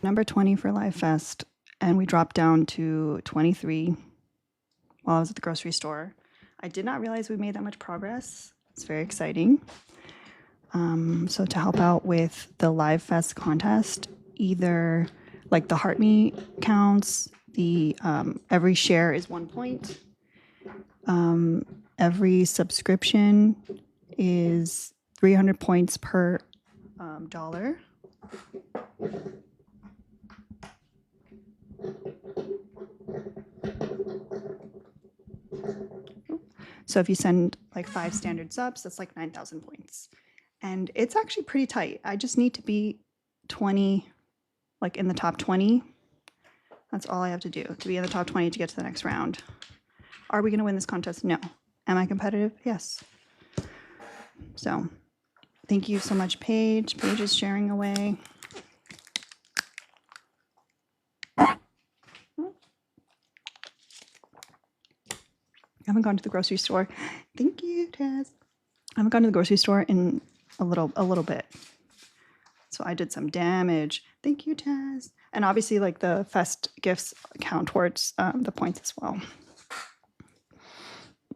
number 20 for Livefest, and we dropped down to 23 while I was at the grocery store. I did not realize we made that much progress. It's very exciting. So to help out with the Livefest contest, either like the heart me counts, the every share is 1 point. Every subscription is 300 points per dollar. So if you send like 5 standard subs, that's like 9,000 points. And it's actually pretty tight. I just need to be 20, like in the top 20. That's all I have to do to be in the top 20 to get to the next round. Are we going to win this contest? No. Am I competitive? Yes. So thank you so much, Paige. Paige is sharing away. I haven't gone to the grocery store. Thank you, Taz. I haven't gone to the grocery store in a little bit. So I did some damage. Thank you, Taz. And obviously, like the Fest gifts count towards the points as well.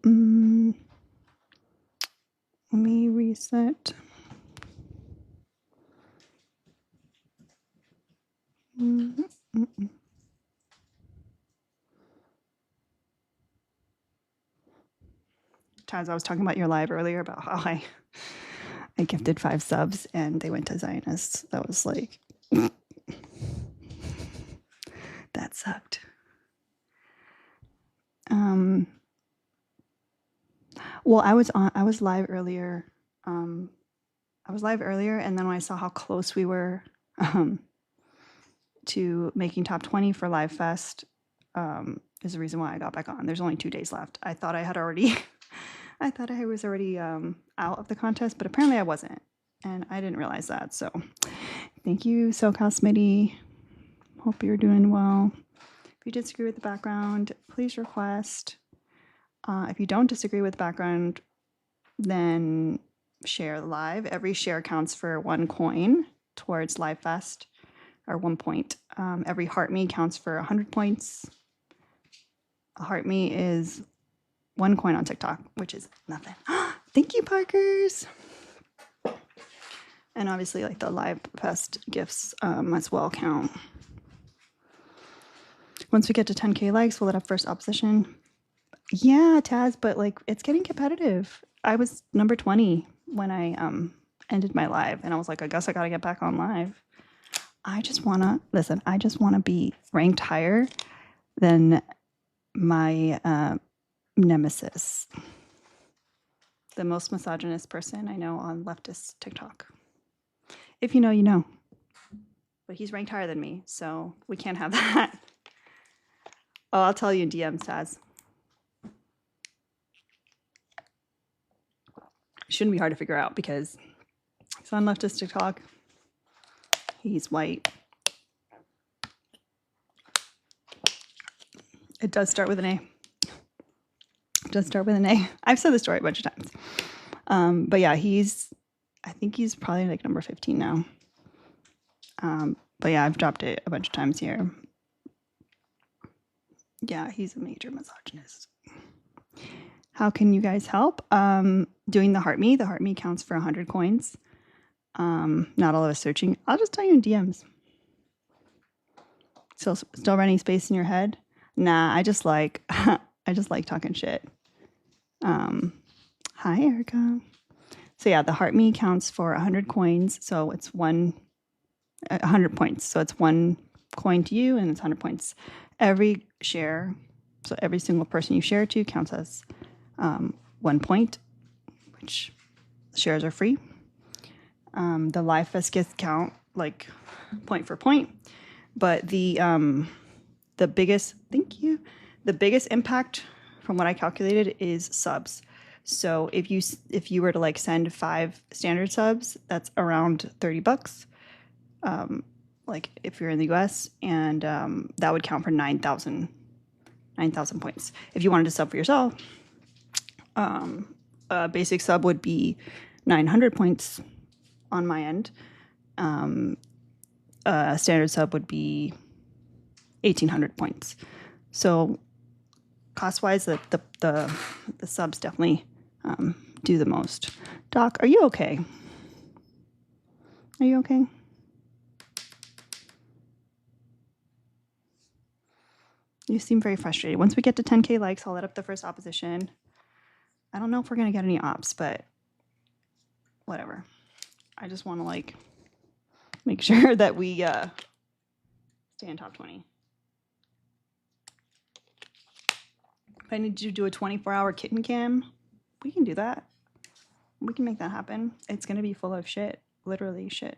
Let me reset. Taz, I was talking about your live earlier about how I gifted 5 subs and they went to Zionists. That was like, that sucked. Well, I was live earlier. And then when I saw how close we were to making top 20 for Livefest, is the reason why I got back on. There's only 2 days left. I thought I was already out of the contest, but apparently I wasn't, and I didn't realize that. So thank you, SoCal Smitty. Hope you're doing well. If you disagree with the background, please request. If you don't disagree with the background, then share live. Every share counts for 1 coin towards Livefest, or 1 point. Every heart me counts for 100 points. A heart me is 1 coin on TikTok, which is nothing. Thank you, Parkers. And obviously, like the Livefest gifts as well count. Once we get to 10K likes, we'll let up first opposition. Yeah, Taz, but like it's getting competitive. I was number 20 when I ended my live, and I was like, I guess I gotta get back on live. I just wanna be ranked higher than my nemesis, the most misogynist person I know on leftist TikTok. If you know, you know. But he's ranked higher than me, so we can't have that. Oh, I'll tell you in DMs, Taz. Shouldn't be hard to figure out because he's on leftist TikTok. He's white. It does start with an A. I've said the story a bunch of times. But yeah, I think he's probably like number 15 now. But yeah, I've dropped it a bunch of times here. Yeah, he's a major misogynist. How can you guys help? Doing the heart me. The heart me counts for 100 coins. Not all of us searching. I'll just tell you in DMs. Still running space in your head? Nah, I just like talking shit. Hi, Erica. So yeah, the heart me counts for 100 coins. So it's 100 points. So it's 1 coin to you and it's 100 points. Every share, so every single person you share to counts as 1 point, which shares are free. The Livefest gifts count like point for point, but the biggest impact from what I calculated is subs. So if you were to like send 5 standard subs, that's around $30. Like if you're in the US, and that would count for 9,000 points. If you wanted to sub for yourself, a basic sub would be 900 points on my end. a standard sub would be 1,800 points. So cost-wise, the subs definitely do the most. Doc, are you okay? Are you okay? You seem very frustrated. Once we get to 10K likes, I'll let up the first opposition. I don't know if we're going to get any ops, but whatever. I just want to like make sure that we stay in top 20. If I need to do a 24-hour kitten cam, we can do that. We can make that happen. It's going to be full of shit. Literally shit.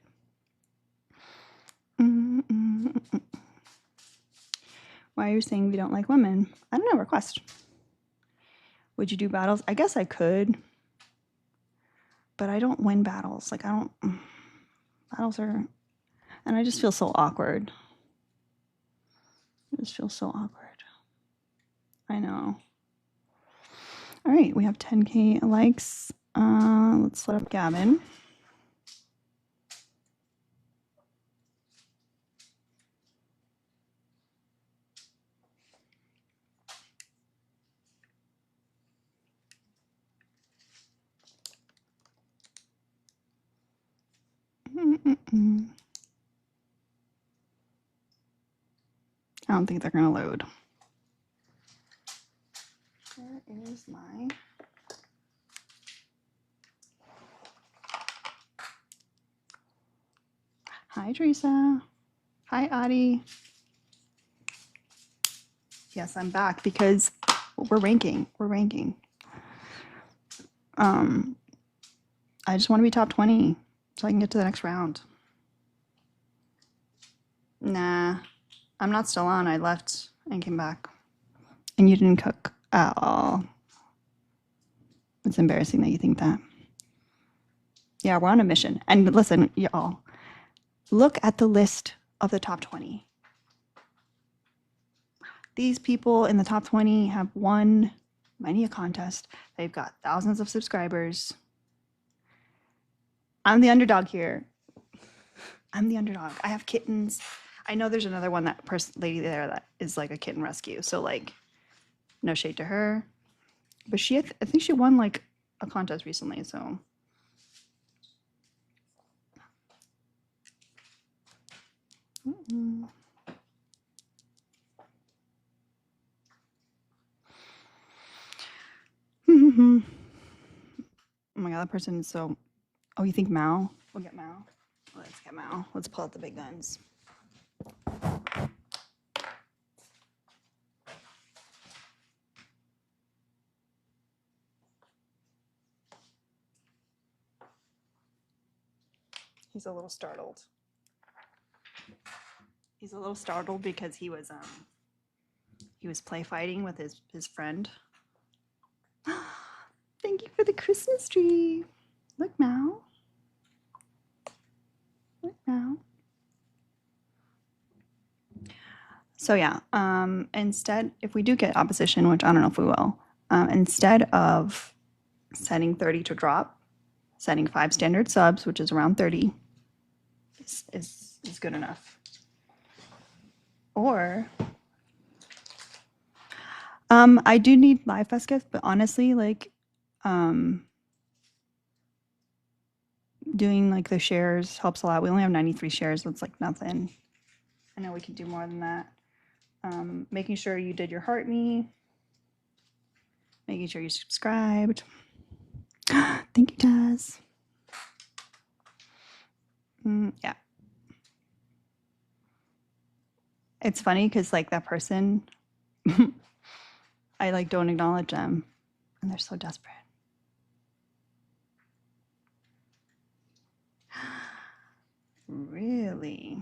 Why are you saying we don't like women? I don't know. Request. Would you do battles? I guess I could. But I don't win battles. Like, I don't... Battles are... And I just feel so awkward. I just feel so awkward. I know. All right. We have 10K likes. Let's let up Gavin. I don't think they're going to load. Where is my... Hi, Teresa. Hi, Adi. Yes, I'm back because we're ranking. We're ranking. I just want to be top 20 so I can get to the next round. Nah, I'm not still on. I left and came back. And you didn't cook at all. It's embarrassing that you think that. Yeah, we're on a mission. And listen, y'all, look at the list of the top 20. These people in the top 20 have won many a contest. They've got thousands of subscribers. I'm the underdog here. I'm the underdog. I have kittens. I know there's another one, that lady there that is like a kitten rescue. So like, no shade to her. But she, I think she won like a contest recently. So. Oh my god, that person is so... Oh, you think Mao? We'll get Mao. Let's get Mao. Let's pull out the big guns. He's a little startled. He's a little startled because he was play fighting with his friend. Thank you for the Christmas tree. Look, Mao. Look, Mao. So yeah, instead, if we do get opposition, which I don't know if we will, instead of setting 30 to drop, setting 5 standard subs, which is around 30, is good enough. Or I do need live fest gifts, but honestly, like doing like the shares helps a lot. We only have 93 shares. That's like nothing. I know we could do more than that. Making sure you did your heart me. Making sure you subscribed. Thank you, Taz. Yeah. It's funny because like that person, I like don't acknowledge them and they're so desperate. Really?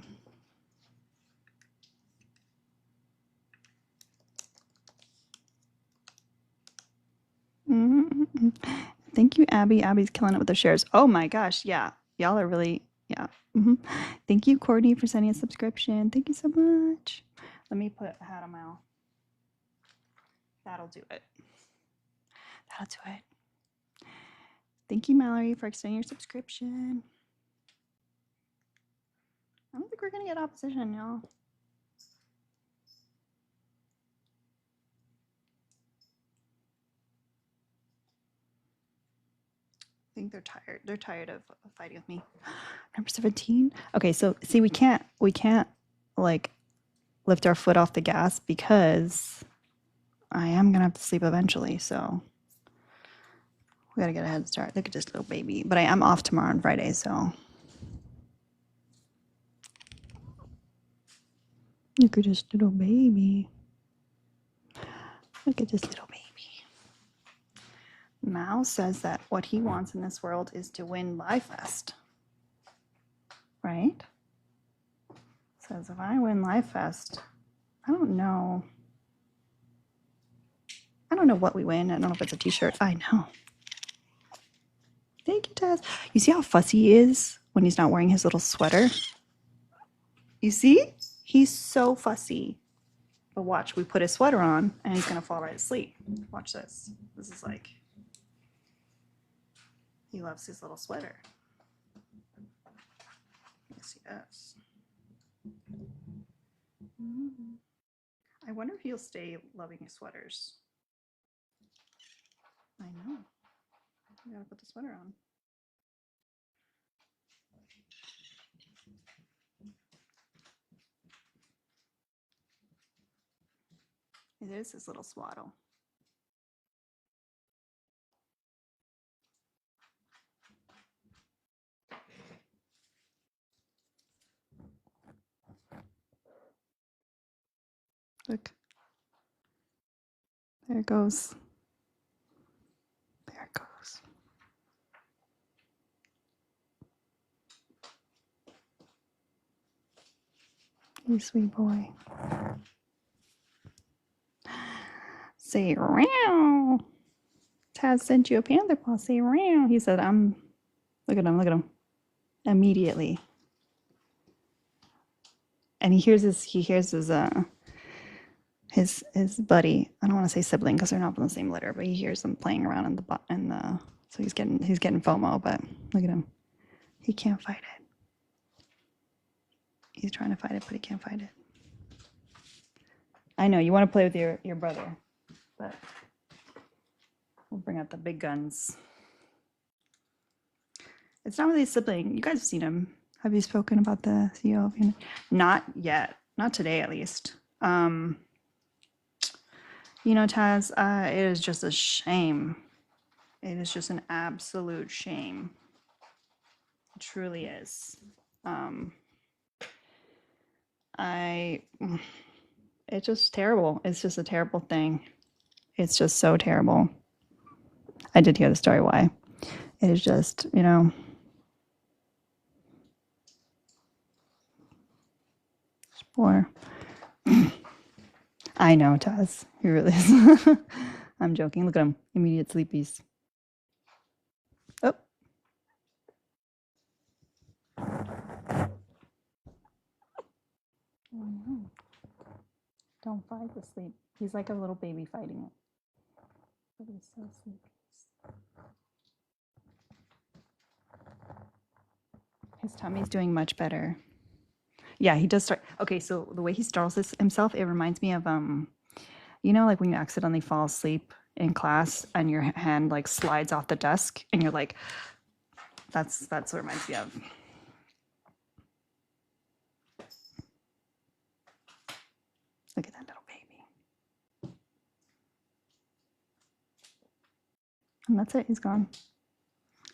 Thank you, Abby. Abby's killing it with the shares. Oh my gosh. Yeah. Y'all are really, yeah. Thank you, Courtney, for sending a subscription. Thank you so much. Let me put a hat on my mouth. That'll do it. That'll do it. Thank you, Mallory, for extending your subscription. I don't think we're gonna get opposition, y'all. I think they're tired. They're tired of fighting with me. Number 17. Okay, so see, we can't like lift our foot off the gas because I am gonna have to sleep eventually. So we gotta get a head start. Look at this little baby. But I am off tomorrow and Friday, so look at this little baby. Look at this little baby. Mao says that what he wants in this world is to win Leftist. Right? Says if I win Leftist, I don't know. I don't know what we win. I don't know if it's a t-shirt. I know. Thank you, Taz. You see how fussy he is when he's not wearing his little sweater? You see? He's so fussy. But watch, we put his sweater on and he's going to fall right asleep. Watch this. This is like, he loves his little sweater. Yes, he does. I wonder if he'll stay loving his sweaters. I know. You gotta put the sweater on. It is his little swaddle. Look. There it goes. There it goes. You sweet boy. Say row. Taz sent you a panther paw. Say row. He said, look at him, look at him. Immediately. And he hears his buddy. I don't want to say sibling because they're not from the same litter, but he hears them playing around in the so he's getting FOMO, but look at him. He can't fight it. He's trying to fight it, but he can't fight it. I know, you want to play with your brother, but we'll bring out the big guns. It's not really a sibling. You guys have seen him. Have you spoken about the CEO of Unit? Not yet. Not today, at least. You know, Taz, it is just a shame. It is just an absolute shame. It truly is. It's just terrible. It's just a terrible thing. It's just so terrible. I did hear the story why. It is just, you know. Or I know, Taz. He really is. I'm joking. Look at him. Immediate sleepies. Oh. Oh no. Don't fight the sleep. He's like a little baby fighting it. But he's so sleepy. His tummy's doing much better. Yeah, he does start. Okay, so the way he startles himself, it reminds me of you know, like when you accidentally fall asleep in class and your hand like slides off the desk and you're like, that's what it reminds me of. Look at that little baby. And that's it, he's gone.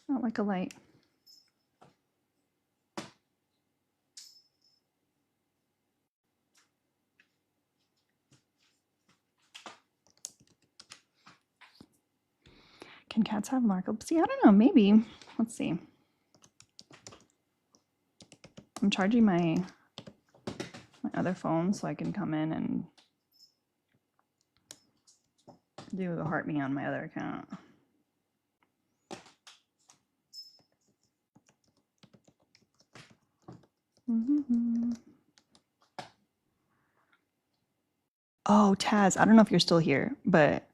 Not like a light. Can cats have narcolepsy? I don't know, maybe. Let's see. I'm charging my other phone so I can come in and do the heart me on my other account. Oh, Taz, I don't know if you're still here, but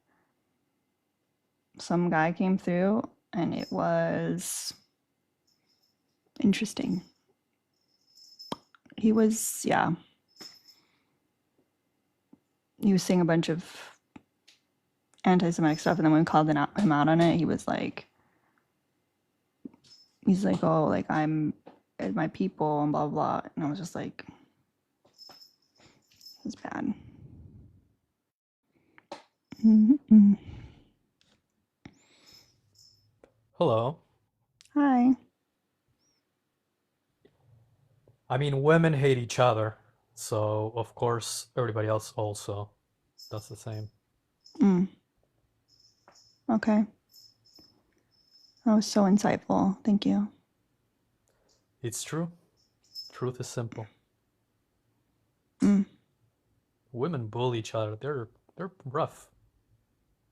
some guy came through and it was interesting. He was, yeah. He was saying a bunch of anti-Semitic stuff, and then when we called him out on it, he's like, oh, like I'm my people and blah blah. And I was just like, it's bad. Mm-hmm. Hello. Hi. I mean, women hate each other, so of course everybody else also does the same. Okay. That was so insightful. Thank you. It's true. Truth is simple. Women bully each other. They're rough.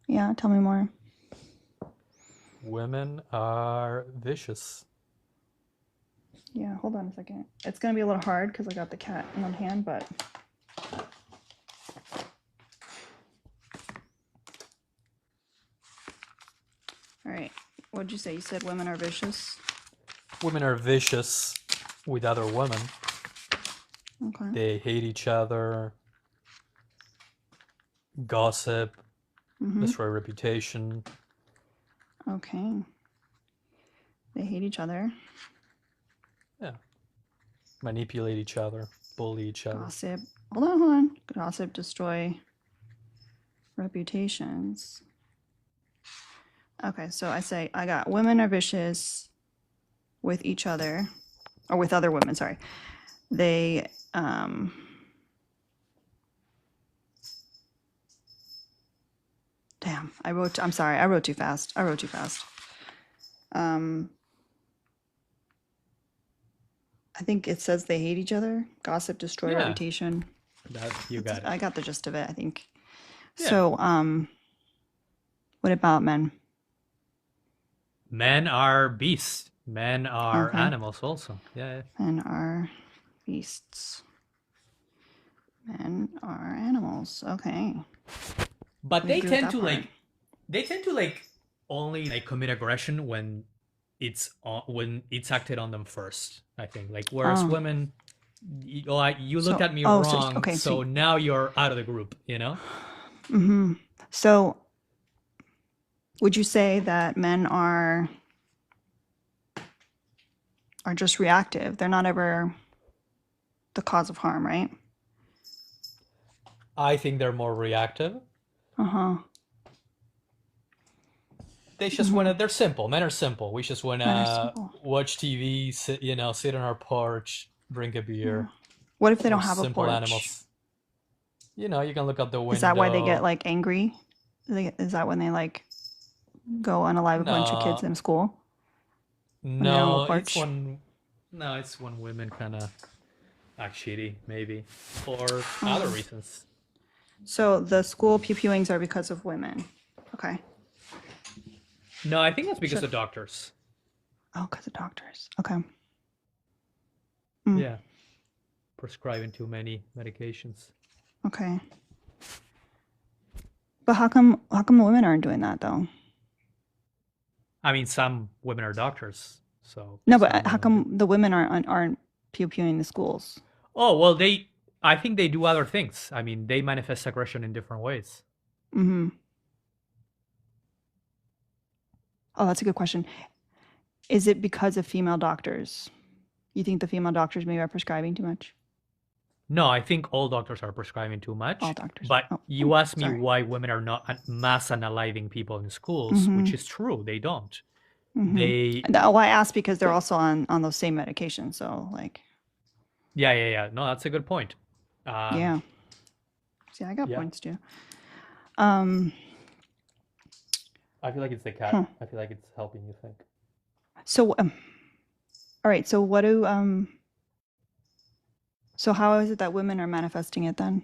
Yeah, tell me more. Women are vicious. Yeah, hold on a second. It's gonna be a little hard because I got the cat in one hand, but all right. What'd you say? You said women are vicious? Women are vicious with other women. Okay. They hate each other, gossip, destroy reputation. Okay. They hate each other. Yeah. Manipulate each other, bully each other. Gossip. Hold on. Gossip, destroy reputations. Okay, so I got women are vicious with each other, or with other women, sorry. They, damn, I'm sorry, I wrote too fast. I think it says they hate each other. Gossip, destroy Yeah. reputation. You got it. I got the gist of it, I think. Yeah. So, what about men? Men are beasts. Men are Okay. animals also. Yeah. Men are beasts. Men are animals. Okay. But We they agree with tend that to part. only commit aggression when it's acted on them first, I think. Like whereas women, you looked at me wrong, so now you're out of the group, you know? So would you say that men are just reactive? They're not ever the cause of harm, right? I think they're more reactive. They just wanna they're simple. Men are simple. We just wanna watch TV, sit on our porch, drink a beer. What if they don't We're have a simple porch? animals. You can look out the window. Is that why they get like angry? Is that when they like go unalive a bunch of kids in school? No, it's when women kind of act shitty, maybe, or other reasons. So the school pew-pewings are because of women. Okay. No, I think that's because of doctors. Oh, because of doctors. Okay. Yeah. Prescribing too many medications. Okay. But how come the women aren't doing that though? I mean, some women are doctors, so no. But how come the women aren't pew-pewing the schools? Oh well, I think they do other things. I mean, they manifest aggression in different ways. Oh, that's a good question. Is it because of female doctors? You think the female doctors maybe are prescribing too much? No, I think all doctors are prescribing too much. All doctors. But you asked me why women are not mass analyzing people in schools, which is true. They don't. I asked because they're also on those same medications. So like. Yeah. No, that's a good point. Yeah. See, I got points too. I feel like it's the cat. I feel like it's helping you think. So, all right. So what do So how is it that women are manifesting it then?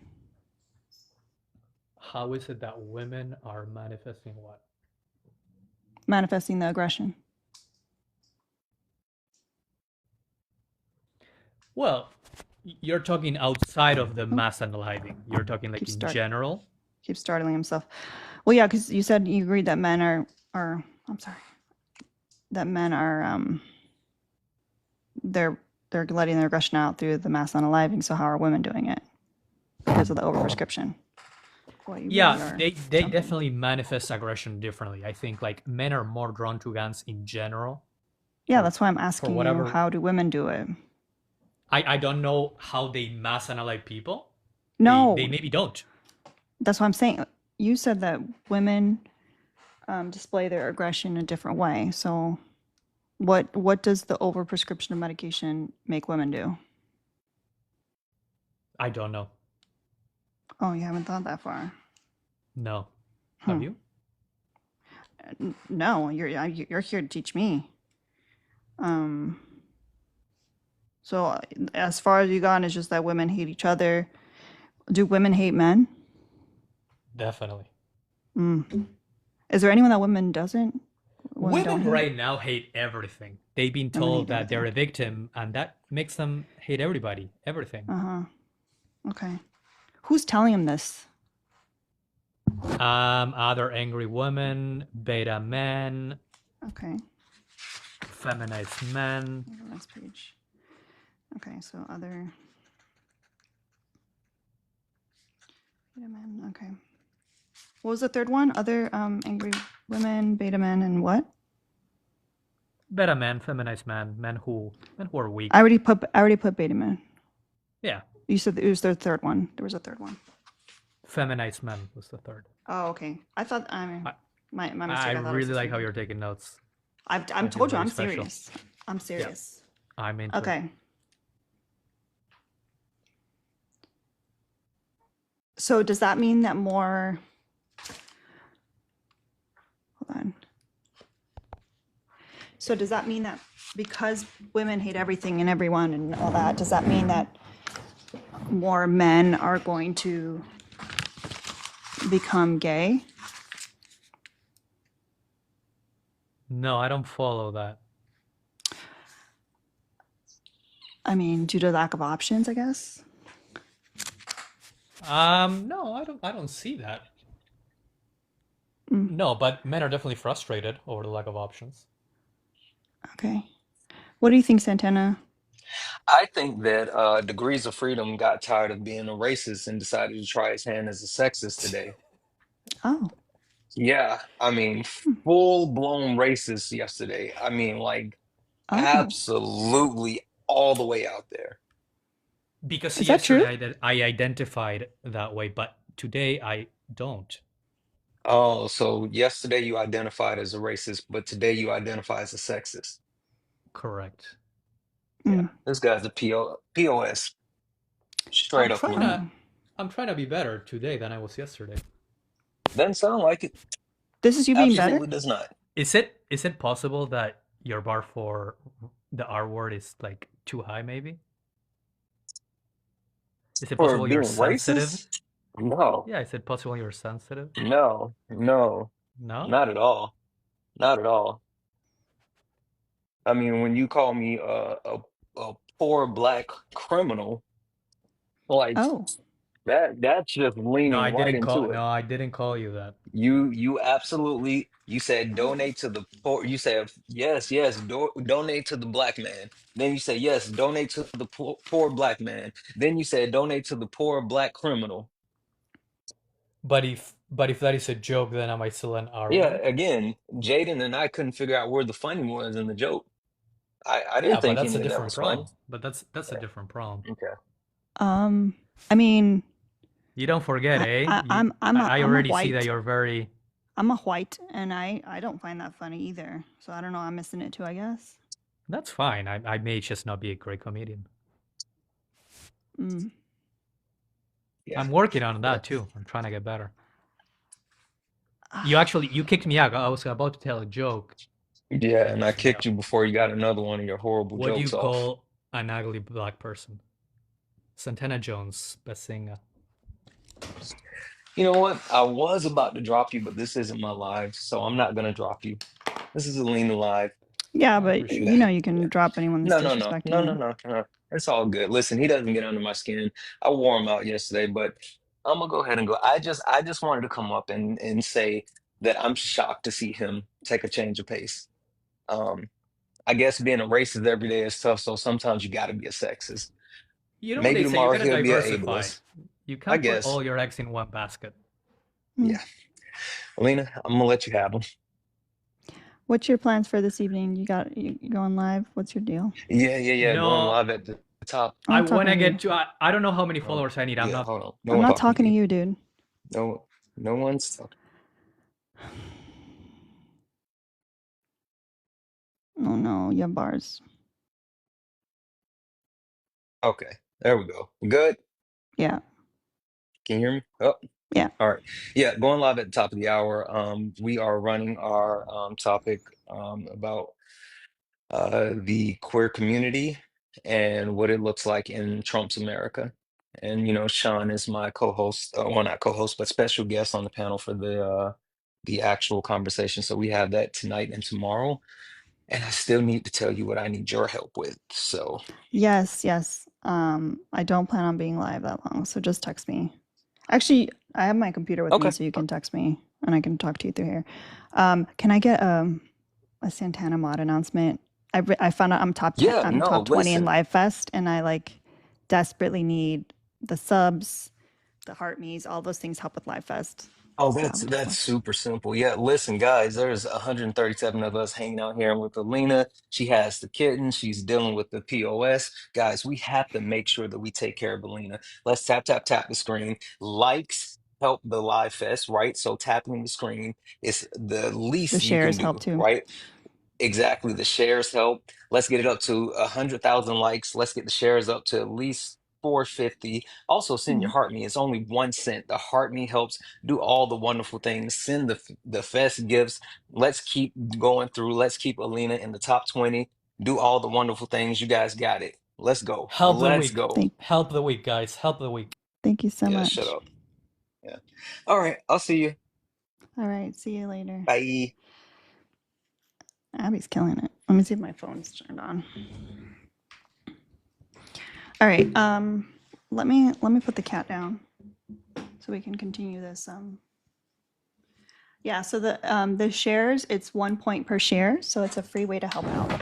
How is it that women are manifesting what? Manifesting the aggression. Well, you're talking outside of the mass analyzing. You're talking like in general. Keeps startling himself. Well, yeah, because you said you agreed that men are. I'm sorry. That men are. They're they're letting their aggression out through the mass unaliving. So how are women doing it because of the overprescription? Boy, you really are they definitely manifest aggression differently. I think like men are more drawn to guns in general. Yeah, that's why I'm asking you, how do women do it? I don't know how they mass unalive people. No. They maybe don't. That's what I'm saying. You said that women display their aggression in a different way. So what does the overprescription of medication make women do? I don't know. Oh, you haven't thought that far? No. Have you? No, you're here to teach me. So as far as you got is just that women hate each other. Do women hate men? Definitely. Is there anyone that women doesn't? Women right now hate everything. They've been told that they're a victim, and that makes them hate everybody, everything. Okay. Who's telling them this? Other angry women, beta men. Okay. Feminized men. Last page. Okay, so other beta men. Okay. What was the third one? Other angry women, beta men, and what? Beta men, feminized men, men who are weak. I already put beta men. Yeah. You said it was the third one. There was a third one. Feminized men was the third. Oh, okay. I thought my mistake. I really like how you're taking notes. I'm told you I'm serious. I'm serious. Yeah. I'm into okay. It. So does that mean that more? Hold on. So does that mean that because women hate everything and everyone and all that, does that mean that more men are going to become gay? No, I don't follow that. I mean, due to lack of options, I guess. No, I don't see that. No, but men are definitely frustrated over the lack of options. Okay. What do you think, Santana? I think that Degrees of Freedom got tired of being a racist and decided to try his hand as a sexist today. Oh. Yeah, I mean, full-blown racist yesterday. I mean, like, absolutely all the way out there. Because yesterday I identified that way, but today I don't. Oh, so yesterday you identified as a racist, but today you identify as a sexist. Correct. Yeah, this guy's a POS. Straight up. I'm trying to be better today than I was yesterday. Doesn't sound like it. This is you being better? Absolutely does not. Is it possible that your bar for the R word is like too high, maybe? Is it possible you're sensitive? Racist? No. Yeah, is it possible you're sensitive? No, no. No? Not at all. Not at all. I mean, when you call me a poor black criminal, like that's just leaning right into it. No, I didn't call you that. You absolutely you said donate to the poor. You said yes, donate to the black man. Then you say yes, donate to the poor black man. Then you said donate to the poor black criminal. But if that is a joke, then am I still an R Yeah, word? again, Jaden and I couldn't figure out where the funny was in the joke. I didn't think any of that was funny. But that's a different problem. Okay. I mean, you don't forget, I already see that you're very. I'm a white, and I don't find that funny either. So I don't know. I'm missing it too, I guess. That's fine. I may just not be a great comedian. Yeah. I'm working on that too. I'm trying to get better. You kicked me out. I was about to tell a joke. Yeah, and I kicked you before you got another one of your horrible jokes off. What do you call an ugly black person? Santana Jones, Basinga. You know what? I was about to drop you, but this isn't my live, so I'm not gonna drop you. This is Alina live. Yeah, but you know you can drop anyone that's disrespecting you. No. It's all good. Listen, he doesn't get under my skin. I wore him out yesterday, but I'm gonna go ahead and go. I just wanted to come up and say that I'm shocked to see him take a change of pace. I guess being a racist every day is tough, so sometimes you got to be a sexist. You know what Maybe they say, you tomorrow gotta he'll be an diversify. ableist. You I can't put guess. all your eggs in one basket. Yeah. Alina, I'm gonna let you have them. What's your plans for this evening? You going live? What's your deal? Yeah. Going No, live at the top. I'm I not talking wanna to you. get to. I don't know how many followers I need. I'm Yeah, not. hold on. No I'm one's not talking to talking to you. you, dude. No one's talking. Oh no, you have bars. Okay, there we go. Good. Yeah. Can you hear me? Oh, Yeah. all right. Yeah, going live at the top of the hour. We are running our topic about the queer community and what it looks like in Trump's America. And Sean is my co-host, well, not co-host, but special guest on the panel for the actual conversation. So we have that tonight and tomorrow. And I still need to tell you what I need your help with. So Yes. I don't plan on being live that long, so just text me. Actually, I have my computer with me, okay. so you can text me and I can talk to you through here. Can I get a Santana mod announcement? I found out I'm top 10, Yeah, I'm no, top 20 in listen. Live Fest, and I like desperately need the subs, the heart me's, all those things help with Live Fest. Oh, So that's super simple. Yeah, listen, guys, there's 137 of us hanging out here with Alina. She has the kitten. She's dealing with the POS. Guys, we have to make sure that we take care of Alina. Let's tap the screen. Likes help the live fest, right? So tapping the screen is the the least you can shares help do, too. right? Exactly. The shares help. Let's get it up to 100,000 likes. Let's get the shares up to at least 450. Also, send your Mhm. heart me. It's only 1 cent. The heart me helps do all the wonderful things. Send the fest gifts. Let's keep going through. Let's keep Alina in the top 20. Do all the wonderful things. You guys got it. Let's go. Help the Let's weak. go. Help the weak, guys. Help the weak. Thank you so Yeah, shut much. up. Yeah. All right. I'll see you. All right, see you later. Bye. Abby's killing it. Let me see if my phone's turned on. All right, let me put the cat down so we can continue this. Yeah, so the shares, it's 1 point per share, so it's a free way to help out.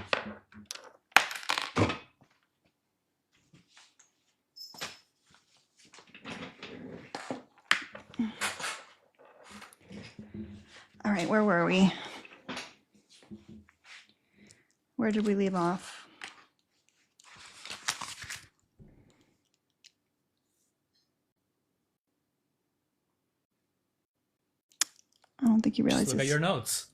All right, where were we? Where did we leave off? I don't think you realize Just look at this. your notes.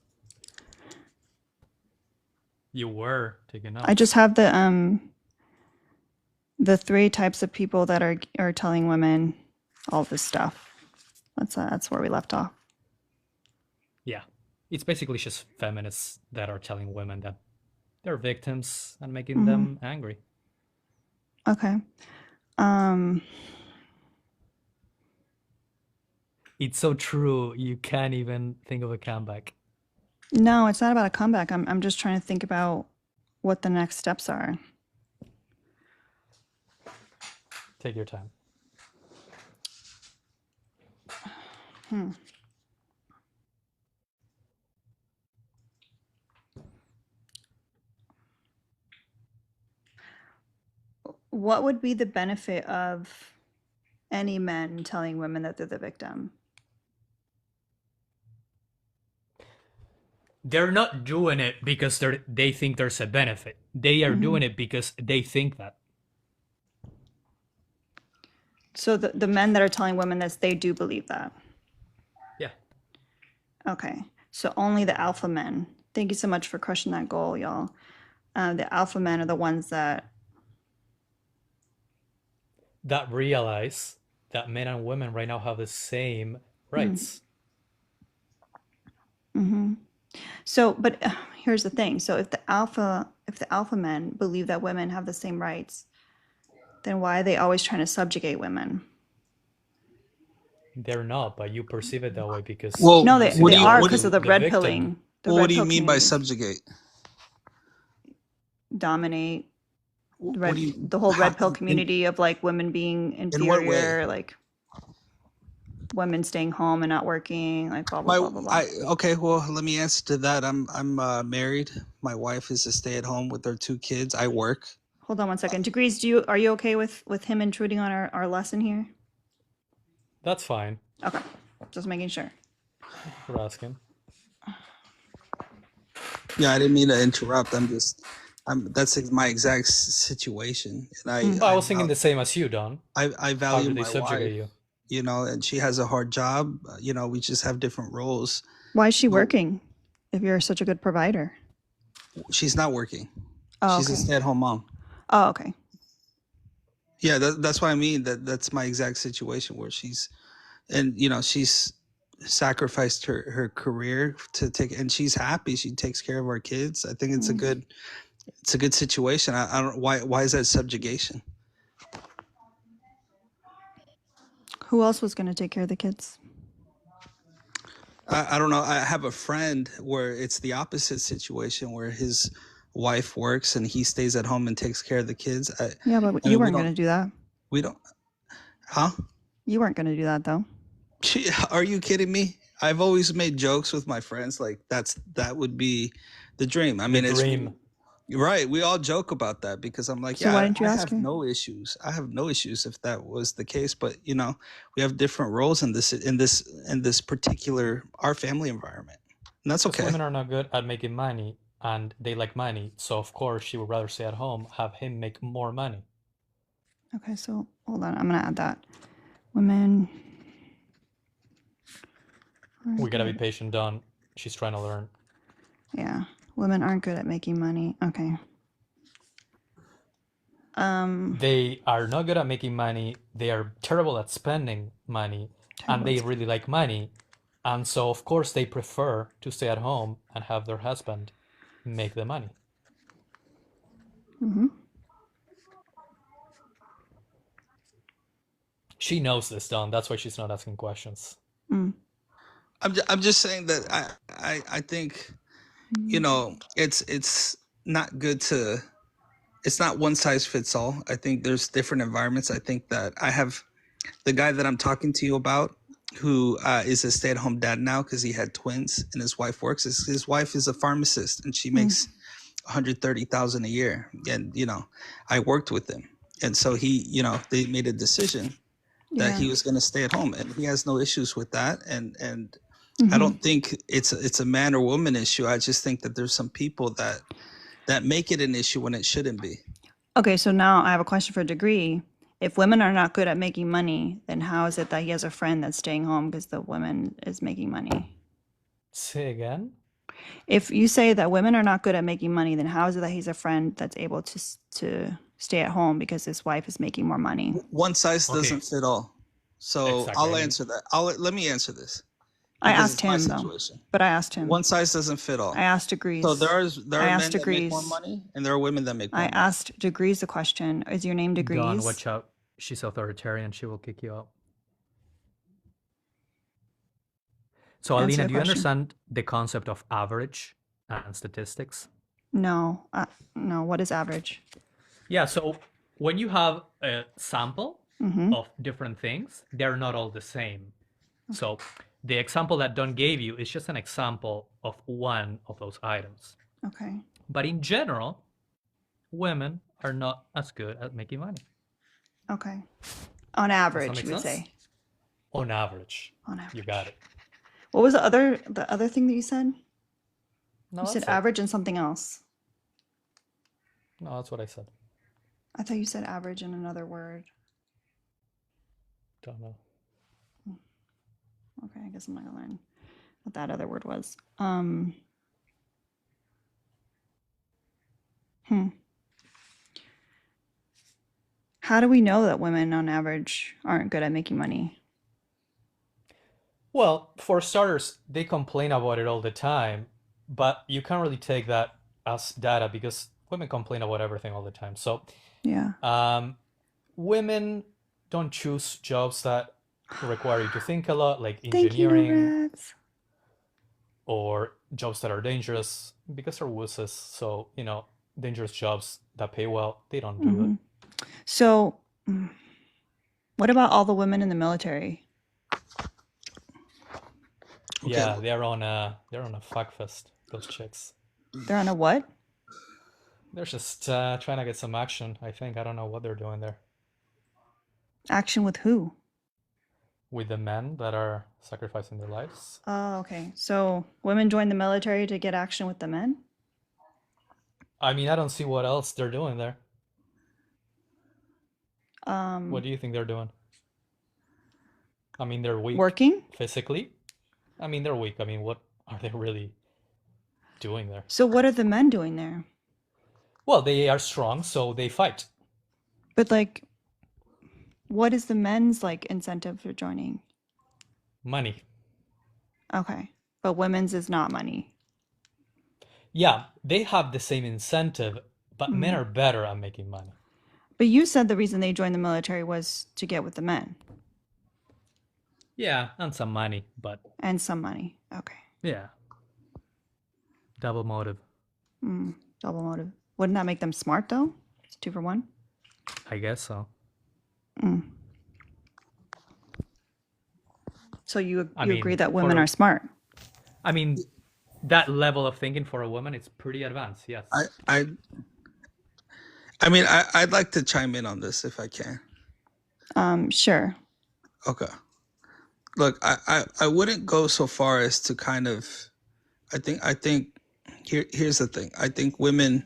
You were taking notes. I just have the 3 types of people that are telling women all this stuff. That's where we left off. Yeah. It's basically just feminists that are telling women that they're victims and making them angry. Okay. It's so true. You can't even think of a comeback. No, it's not about a comeback. I'm just trying to think about what the next steps are. Take your time. What would be the benefit of any men telling women that they're the victim? They're not doing it because they think there's a benefit. They are doing it because they think that. So the men that are telling women this, they do believe that. Yeah. Okay. So only the alpha men. Thank you so much for crushing that goal, y'all. The alpha men are the ones that realize that men and women right now have the same rights. So, but here's the thing. So if the alpha men believe that women have the same rights, then why are they always trying to subjugate women? They're not, but you perceive it that way because no, they are because of the red pilling. What do you mean by subjugate? Dominate. The whole red pill community of like women being inferior, like women staying home and not working, like blah blah blah blah blah. Okay, well, let me answer to that. I'm married. My wife is a stay-at-home with her 2 kids. I work. Hold on one second. Degrees, are you okay with him intruding on our lesson here? That's fine. Okay, just making sure. For asking. Yeah, I didn't mean to interrupt. That's my exact situation, and I was thinking the same as you, Don. I value my wife. You know, and she has a hard job. You know, we just have different roles. Why is she working if you're such a good provider? She's not working. Oh, she's a stay-at-home mom. Oh, okay. Yeah, that's what I mean. That's my exact situation where she's sacrificed her career to take, and she's happy. She takes care of our kids. I think it's a good situation. I don't why is that subjugation? Who else was going to take care of the kids? I don't know. I have a friend where it's the opposite situation, where his wife works and he stays at home and takes care of the kids. Yeah, but you weren't going to do that. We don't. Huh? You weren't going to do that, though. Are you kidding me? I've always made jokes with my friends like that would be the dream. I mean, dream. Right. We all joke about that because I'm like, so why didn't you ask her? No issues. I have no issues if that was the case. But you know, we have different roles in this particular our family environment, and that's okay. Women are not good at making money, and they like money. So of course, she would rather stay at home, have him make more money. Okay, so hold on. I'm gonna add that. Women. We gotta be patient, Don. She's trying to learn. Yeah, women aren't good at making money. Okay. They are not good at making money. They are terrible at spending money, and they really like money, and so of course they prefer to stay at home and have their husband make the money. She knows this, Don. That's why she's not asking questions. I'm just saying that I think, you know, it's not good to. It's not one size fits all. I think there's different environments. I think that I have the guy that I'm talking to you about, who is a stay-at-home dad now because he had twins and his wife works. His wife is a pharmacist and she makes $130,000 a year. And you know, I worked with him, and so he, you know, they made a decision that he was going to stay at home, and he has no issues with that. And I don't think it's a man or woman issue. I just think that there's some people that make it an issue when it shouldn't be. Okay, so now I have a question for Degree. If women are not good at making money, then how is it that he has a friend that's staying home because the woman is making money? Say again? If you say that women are not good at making money, then how is it that he's a friend that's able to stay at home because his wife is making more money? One size doesn't fit all. So exactly. I'll answer that. Let me answer this. I asked him though, but I asked him. One size doesn't fit all. I asked Degrees. So there are men that make more money, and there are women that make more money. I asked Degrees the question. Is your name Degrees? Don, watch out. She's authoritarian. She will kick you out. So Alina, do you understand the concept of average and statistics? No. No. What is average? Yeah. So when you have a sample of different things, they're not all the same. Okay. So the example that Don gave you is just an example of one of those items. Okay. But in general, women are not as good at making money. Okay. On average, you would say. On average. On average. You got it. What was the other thing that you said? No, you said average and something else. No, that's what I said. I thought you said average and another word. Don't know. Okay, I guess I'm not gonna learn what that other word was. How do we know that women on average aren't good at making money? Well, for starters, they complain about it all the time, but you can't really take that as data because women complain about everything all the time. So yeah, women don't choose jobs that require you to think a lot, like engineering or jobs that are dangerous because they're wusses. So, you know, dangerous jobs that pay well, they don't do it. So what about all the women in the military? Okay. Yeah, they're on a fuck fest, those chicks. They're on a what? They're just trying to get some action, I think. I don't know what they're doing there. Action with who? With the men that are sacrificing their lives. Oh, okay. So women join the military to get action with the men? I mean, I don't see what else they're doing there. What do you think they're doing? I mean, they're weak. Working? Physically? I mean, they're weak. I mean, what are they really doing there? So what are the men doing there? Well, they are strong, so they fight. But like, what is the men's like incentive for joining? Money. Okay. But women's is not money. Yeah, they have the same incentive, but men are better at making money. But you said the reason they joined the military was to get with the men. Yeah, and some money, but And some money. Okay. yeah. Double motive. Double motive. Wouldn't that make them smart though? It's 2 for 1. I guess so. So you I mean, agree that women for- are smart? I mean, that level of thinking for a woman, it's pretty advanced, yes. I mean, I'd like to chime in on this if I can. Sure. Okay. Look, I wouldn't go so far as to kind of, I think here's the thing. I think women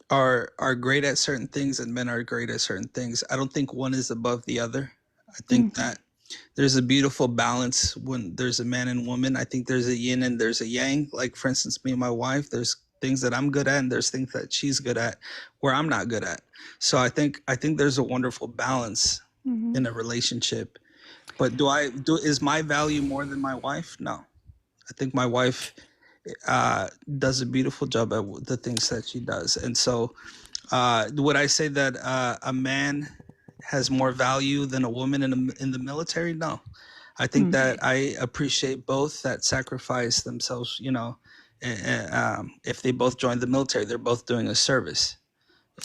are great at certain things and men are great at certain things. I don't think one is above the other. I think that there's a beautiful balance when there's a man and woman. I think there's a yin and there's a yang. Like, for instance, me and my wife, there's things that I'm good at and there's things that she's good at where I'm not good at. So I think there's a wonderful balance in a relationship. But is my value more than my wife? No. I think my wife does a beautiful job at the things that she does. And so would I say that a man has more value than a woman in the military? No. I think that I appreciate both that sacrifice themselves, you know, if they both join the military, they're both doing a service.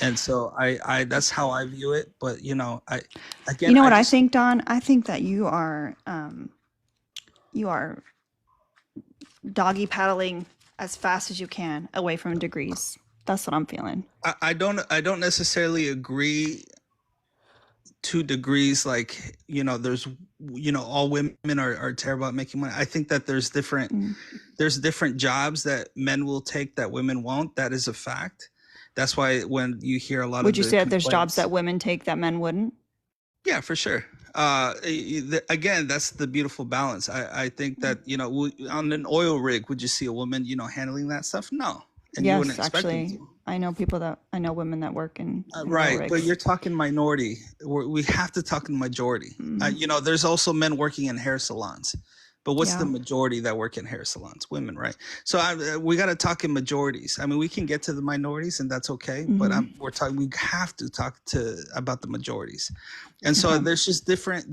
And so I that's how I view it. But, you know, You know what I think, Don? I think that you are doggy paddling as fast as you can away from degrees. That's what I'm feeling. I don't necessarily agree to degrees, like, you know, there's, you know, all women are terrible at making money. I think that there's different jobs that men will take that women won't. That is a fact. That's why when you hear a lot Would you say that there's jobs that women take that men wouldn't? Yeah, for sure. Again, that's the beautiful balance. I think that, you know, on an oil rig, would you see a woman, you know, handling that stuff? No. And you wouldn't Yes, expect them actually, to. I know women that work in Right, oil but rigs. you're talking minority. We have to talk in majority. You know, there's also men working in hair salons, but what's the majority that work in hair salons? Women, right? So we got to talk in majorities. I mean, we can get to the minorities, and that's okay. But we have to talk about the majorities, and so there's just different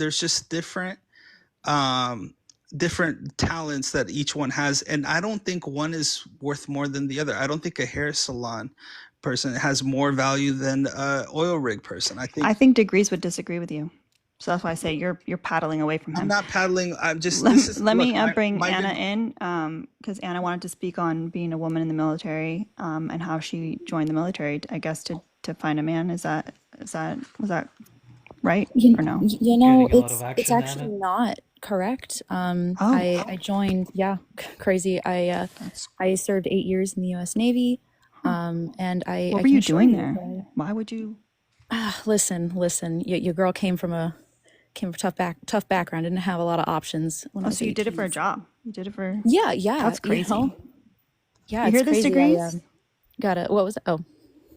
different talents that each one has, and I don't think one is worth more than the other. I don't think a hair salon person has more value than an oil rig person. I think degrees would disagree with you, so that's why I say you're paddling away from him. I'm not paddling. I'm just. Let me bring Anna in, because Anna wanted to speak on being a woman in the military, and how she joined the military. I guess to find a man. Was that right or no? You know, Getting a lot of it's action, actually Anna? not correct. I joined, crazy. I served 8 years in the U.S. Navy, and What were you doing there? Why would you? Listen. Your girl came from a tough background. Didn't have a lot of options. When I was So you did it 18. for a job? You did it for? Yeah. That's crazy. You know? Yeah, You it's hear this, crazy. degrees? Got it. What was it? Oh.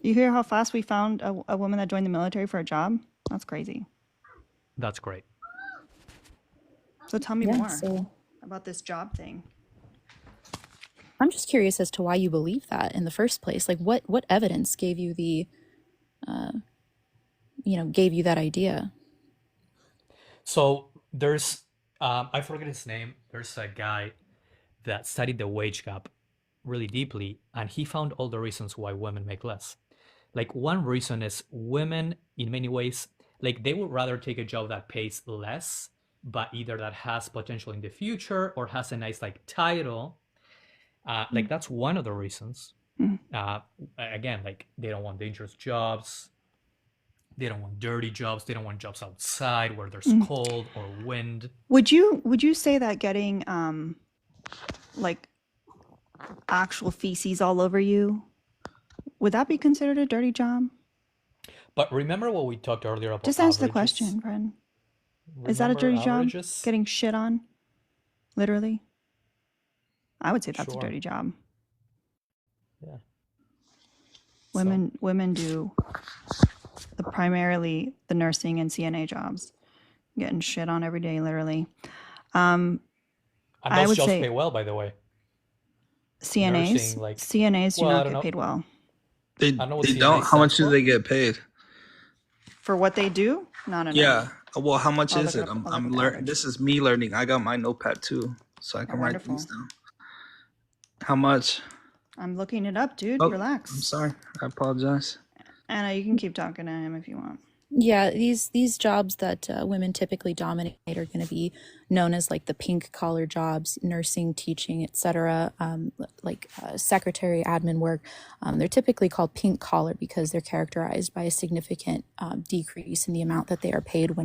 You hear how fast we found a woman that joined the military for a job? That's crazy. That's great. So tell me Yeah, more so about this job thing. I'm just curious as to why you believe that in the first place. Like, what evidence gave you gave you that idea? So there's, I forget his name. There's a guy that studied the wage gap really deeply, and he found all the reasons why women make less. Like, one reason is women, in many ways, like, they would rather take a job that pays less but either that has potential in the future or has a nice like title. Like that's one of the reasons. Again, like they don't want dangerous jobs. They don't want dirty jobs. They don't want jobs outside where there's cold or wind. Would you say that getting like actual feces all over you, would that be considered a dirty job? But remember what we talked earlier about Just answer the question, friend. Is that a dirty job? Getting shit on? Literally? I would say that's a dirty job. Yeah. Women do primarily the nursing and CNA jobs. Getting shit on every day, literally. And those jobs pay well, by the way. CNAs? Nursing, like, CNAs do not get paid well. They don't? How much do they get paid? For what they do? Not enough. Yeah. Well, how much is it? I'm learning. This is me learning. I got my notepad too, so I can write things down. How much? I'm looking it up, dude. Relax. I'm sorry. I apologize. Anna, you can keep talking to him if you want. Yeah, these jobs that women typically dominate are going to be known as like the pink collar jobs, nursing, teaching, etc. Like secretary, admin work. They're typically called pink collar because they're characterized by a significant decrease in the amount that they are paid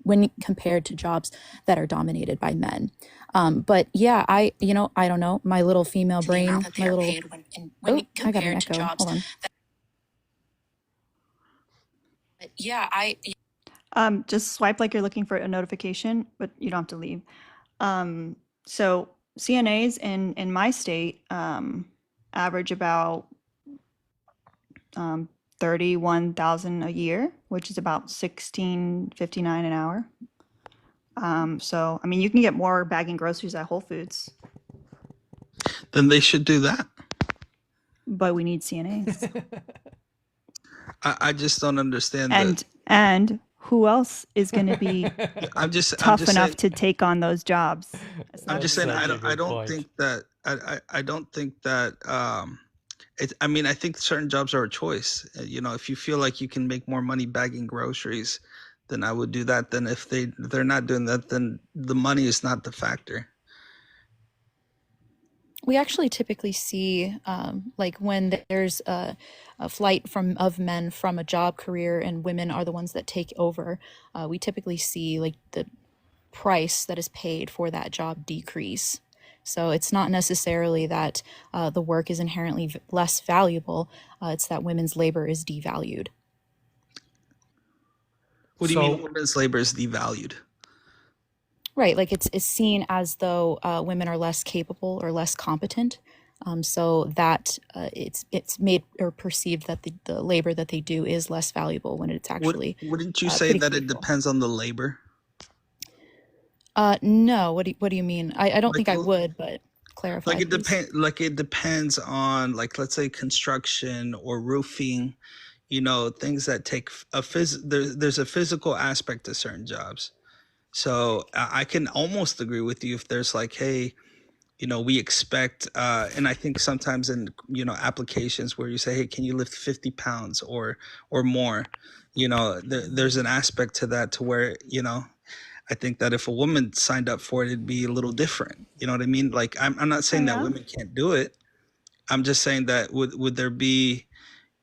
when compared to jobs that are dominated by men. But yeah, I don't know, my little female brain, my little. I got an echo. Hold on. Yeah, just swipe like you're looking for a notification, but you don't have to leave. So CNAs in my state average about $31,000 a year, which is about $16.59 an hour. So I mean, you can get more bagging groceries at Whole Foods. Then they should do that. But we need CNAs. I just don't understand and who else is going to be tough enough to take on those jobs? I'm just saying I don't think that I mean, I think certain jobs are a choice. If you feel like you can make more money bagging groceries, then I would do that. Then if they're not doing that, then the money is not the factor. We actually typically see like when there's a flight of men from a job career and women are the ones that take over, we typically see like the price that is paid for that job decrease. So it's not necessarily that the work is inherently less valuable. It's that women's labor is devalued. What do you mean women's labor is devalued? Right, like it's seen as though women are less capable or less competent, so that it's made or perceived that the labor that they do is less valuable when it's actually. Wouldn't you say that it depends on the labor? No. What do you mean? I don't think I would, but clarify. Like it depends on, like, let's say construction or roofing, things that take there's a physical aspect to certain jobs. So I can almost agree with you if there's like, hey, we expect, and I think sometimes in, applications where you say, hey, can you lift 50 pounds or more, there's an aspect to that to where, I think that if a woman signed up for it, it'd be a little different. You know what I mean? Like, I'm not saying that women can't do it. I'm just saying that would there be,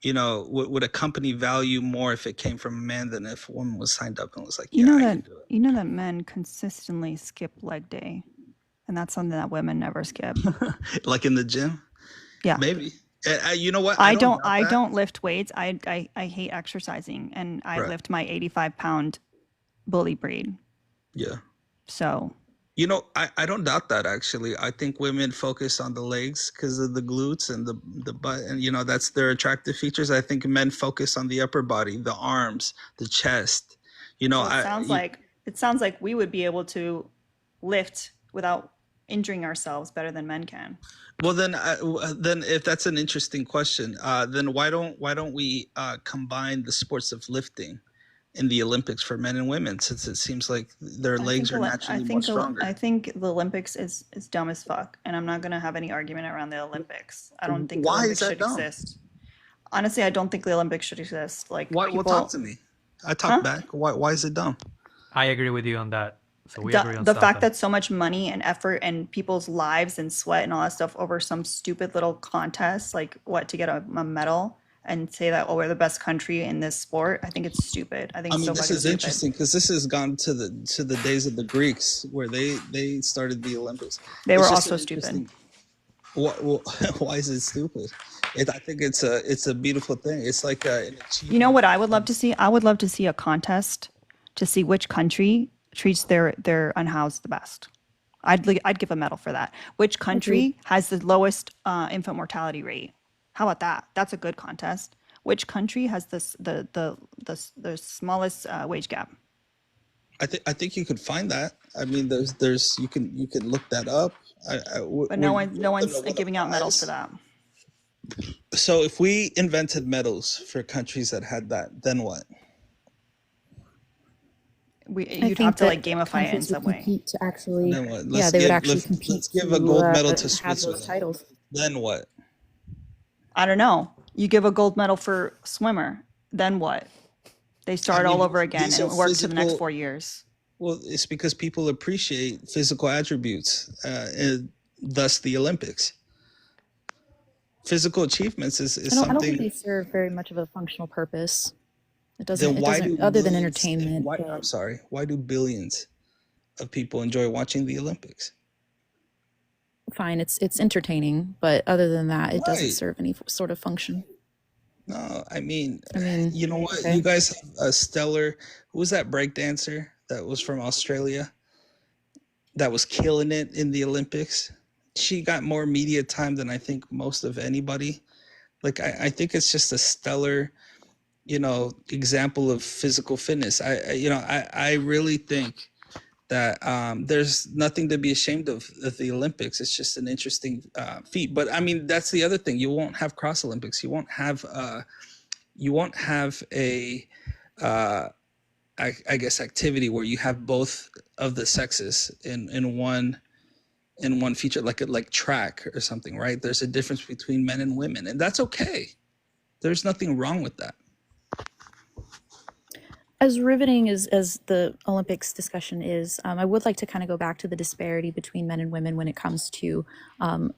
would a company value more if it came from a man than if a woman was signed up and was like, I can do it. You know that men consistently skip leg day, and that's something that women never skip. Like in the gym? Yeah. Maybe. You know what? I don't lift weights. I hate exercising, and I lift my 85-pound bully breed. Yeah. So. I don't doubt that, actually. I think women focus on the legs because of the glutes and the butt, and that's their attractive features. I think men focus on the upper body, the arms, the chest. It sounds like we would be able to lift without injuring ourselves better than men can. Well, then if that's an interesting question, then why don't we combine the sports of lifting in the Olympics for men and women, since it seems like their legs are naturally more stronger? I think the Olympics is dumb as fuck, and I'm not going to have any argument around the Olympics. I don't think the Olympics should exist. Honestly, I don't think the Olympics should exist. Like, why? Well, talk to me. I talk back. Why is it dumb? I agree with you on that. So we agree on The fact something. that so much money and effort and people's lives and sweat and all that stuff over some stupid little contest, like what, to get a medal and say that, oh, we're the best country in this sport. I think it's stupid. I think I it's mean, so this fucking is stupid. interesting because this has gone to the days of the Greeks where they started the Olympics. They It's were just also an stupid. interesting. Why is it stupid? I think it's a beautiful thing. It's like an achievement. You know what I would love to see? I would love to see a contest to see which country treats their unhoused the best. I'd give a medal for that. Which country has the lowest infant mortality rate? How about that? That's a good contest. Which country has the smallest wage gap? I think you could find that. I mean, there's you can look that up. But no one's giving out medals for that. So if we invented medals for countries that had that, then what? You'd have to like gamify it in some way. To actually, Then what? they would actually compete. Let's give a gold medal to have Switzerland. those titles. Then what? I don't know. You give a gold medal for swimmer, then what? They start all over again and work to the next 4 years. Well, it's because people appreciate physical attributes, and thus the Olympics. Physical achievements is something. I don't think they serve very much of a functional purpose. It doesn't other than entertainment. I'm sorry. Why do billions of people enjoy watching the Olympics? Fine, it's entertaining, but other than that, it doesn't serve any sort of function. No, I mean, you know what? Okay. You guys have a stellar. Who was that breakdancer that was from Australia that was killing it in the Olympics? She got more media time than I think most of anybody. Like, I think it's just a stellar, example of physical fitness. I really think that there's nothing to be ashamed of the Olympics. It's just an interesting feat. But I mean, that's the other thing. You won't have cross Olympics. You won't have a I guess activity where you have both of the sexes in one feature, like track or something, right? There's a difference between men and women, and that's okay. There's nothing wrong with that. As riveting as the Olympics discussion is, I would like to kind of go back to the disparity between men and women when it comes to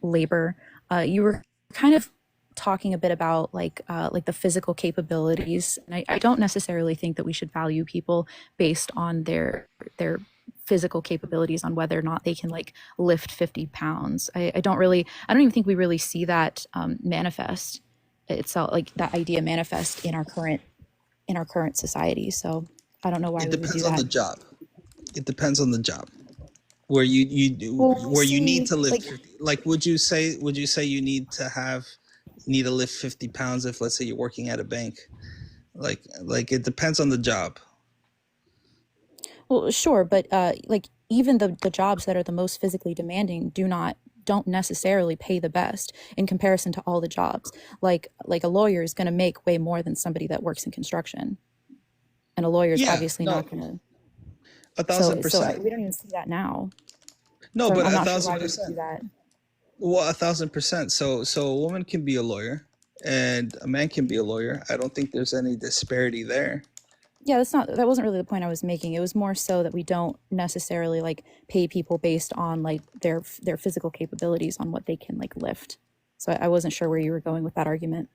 labor. You were kind of talking a bit about like the physical capabilities, and I don't necessarily think that we should value people based on their physical capabilities, on whether or not they can like lift 50 pounds. I don't even think we really see that manifest itself, like that idea manifest in our current society. So I don't know why it we would do that. It depends on the job. It depends on the job where you need to lift 50. Like, would you say you need to lift 50 pounds if, let's say, you're working at a bank? Like it depends on the job. Well, sure, but like even the jobs that are the most physically demanding don't necessarily pay the best in comparison to all the jobs. Like a lawyer is going to make way more than somebody that works in construction, and a lawyer is obviously not going to. 1,000%. So we don't even see that now. No, but 1,000%. Well, 1,000%. So a woman can be a lawyer, and a man can be a lawyer. I don't think there's any disparity there. Yeah, that wasn't really the point I was making. It was more so that we don't necessarily like pay people based on like their physical capabilities, on what they can like lift. So I wasn't sure where you were going with that argument.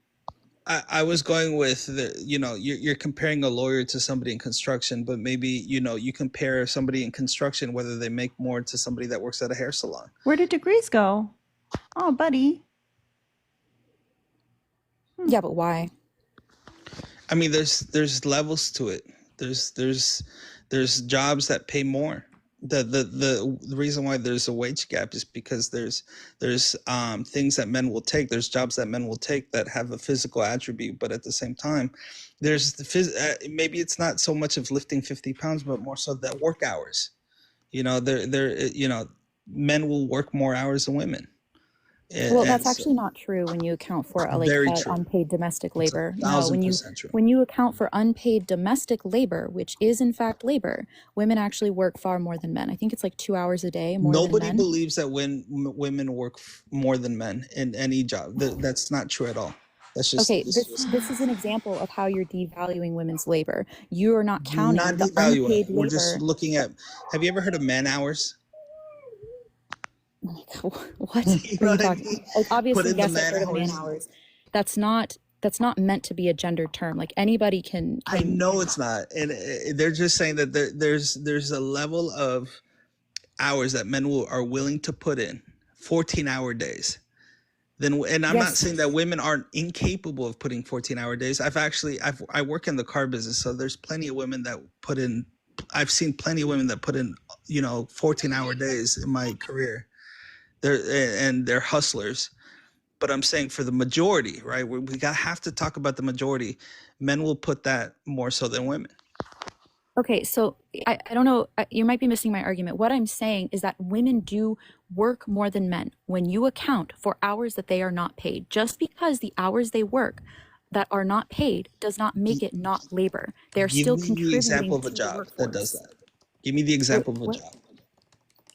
I was going with you're comparing a lawyer to somebody in construction, but maybe you compare somebody in construction, whether they make more, to somebody that works at a hair salon. Where did degrees go? Oh, buddy. Yeah, but why? I mean, there's levels to it. There's jobs that pay more. The reason why there's a wage gap is because there's things that men will take. There's jobs that men will take that have a physical attribute, but at the same time, there's maybe it's not so much of lifting 50 pounds, but more so that work hours. Men will work more hours than women. Well, that's actually not true when you account for unpaid domestic labor. No, when you account for unpaid domestic labor, which is in fact labor, women actually work far more than men. I think it's like 2 hours a day more than men. Nobody believes that when women work more than men in any job. That's not true at all. That's just Okay, this is an example of how you're devaluing women's labor. You are not counting not the devaluing unpaid it. We're just labor. looking at. Have you ever heard of man hours? What You are know you what I talking mean? about? Like, Put obviously, in the yes, I've man heard of man hours. hours. That's not meant to be a gendered term. Like anybody can. I know it's not, and they're just saying that there's a level of hours that men are willing to put in, 14-hour days. Then, and I'm not saying that women aren't incapable of putting 14-hour days. I work in the car business, so there's plenty of women that put in. I've seen plenty of women that put in, 14-hour days in my career. They're hustlers. But I'm saying for the majority, right? We have to talk about the majority. Men will put that more so than women. Okay, so I don't know, you might be missing my argument. What I'm saying is that women do work more than men when you account for hours that they are not paid. Just because the hours they work that are not paid does not make it not labor. They're still contributing to the workforce. That does that. Give me the example of a job.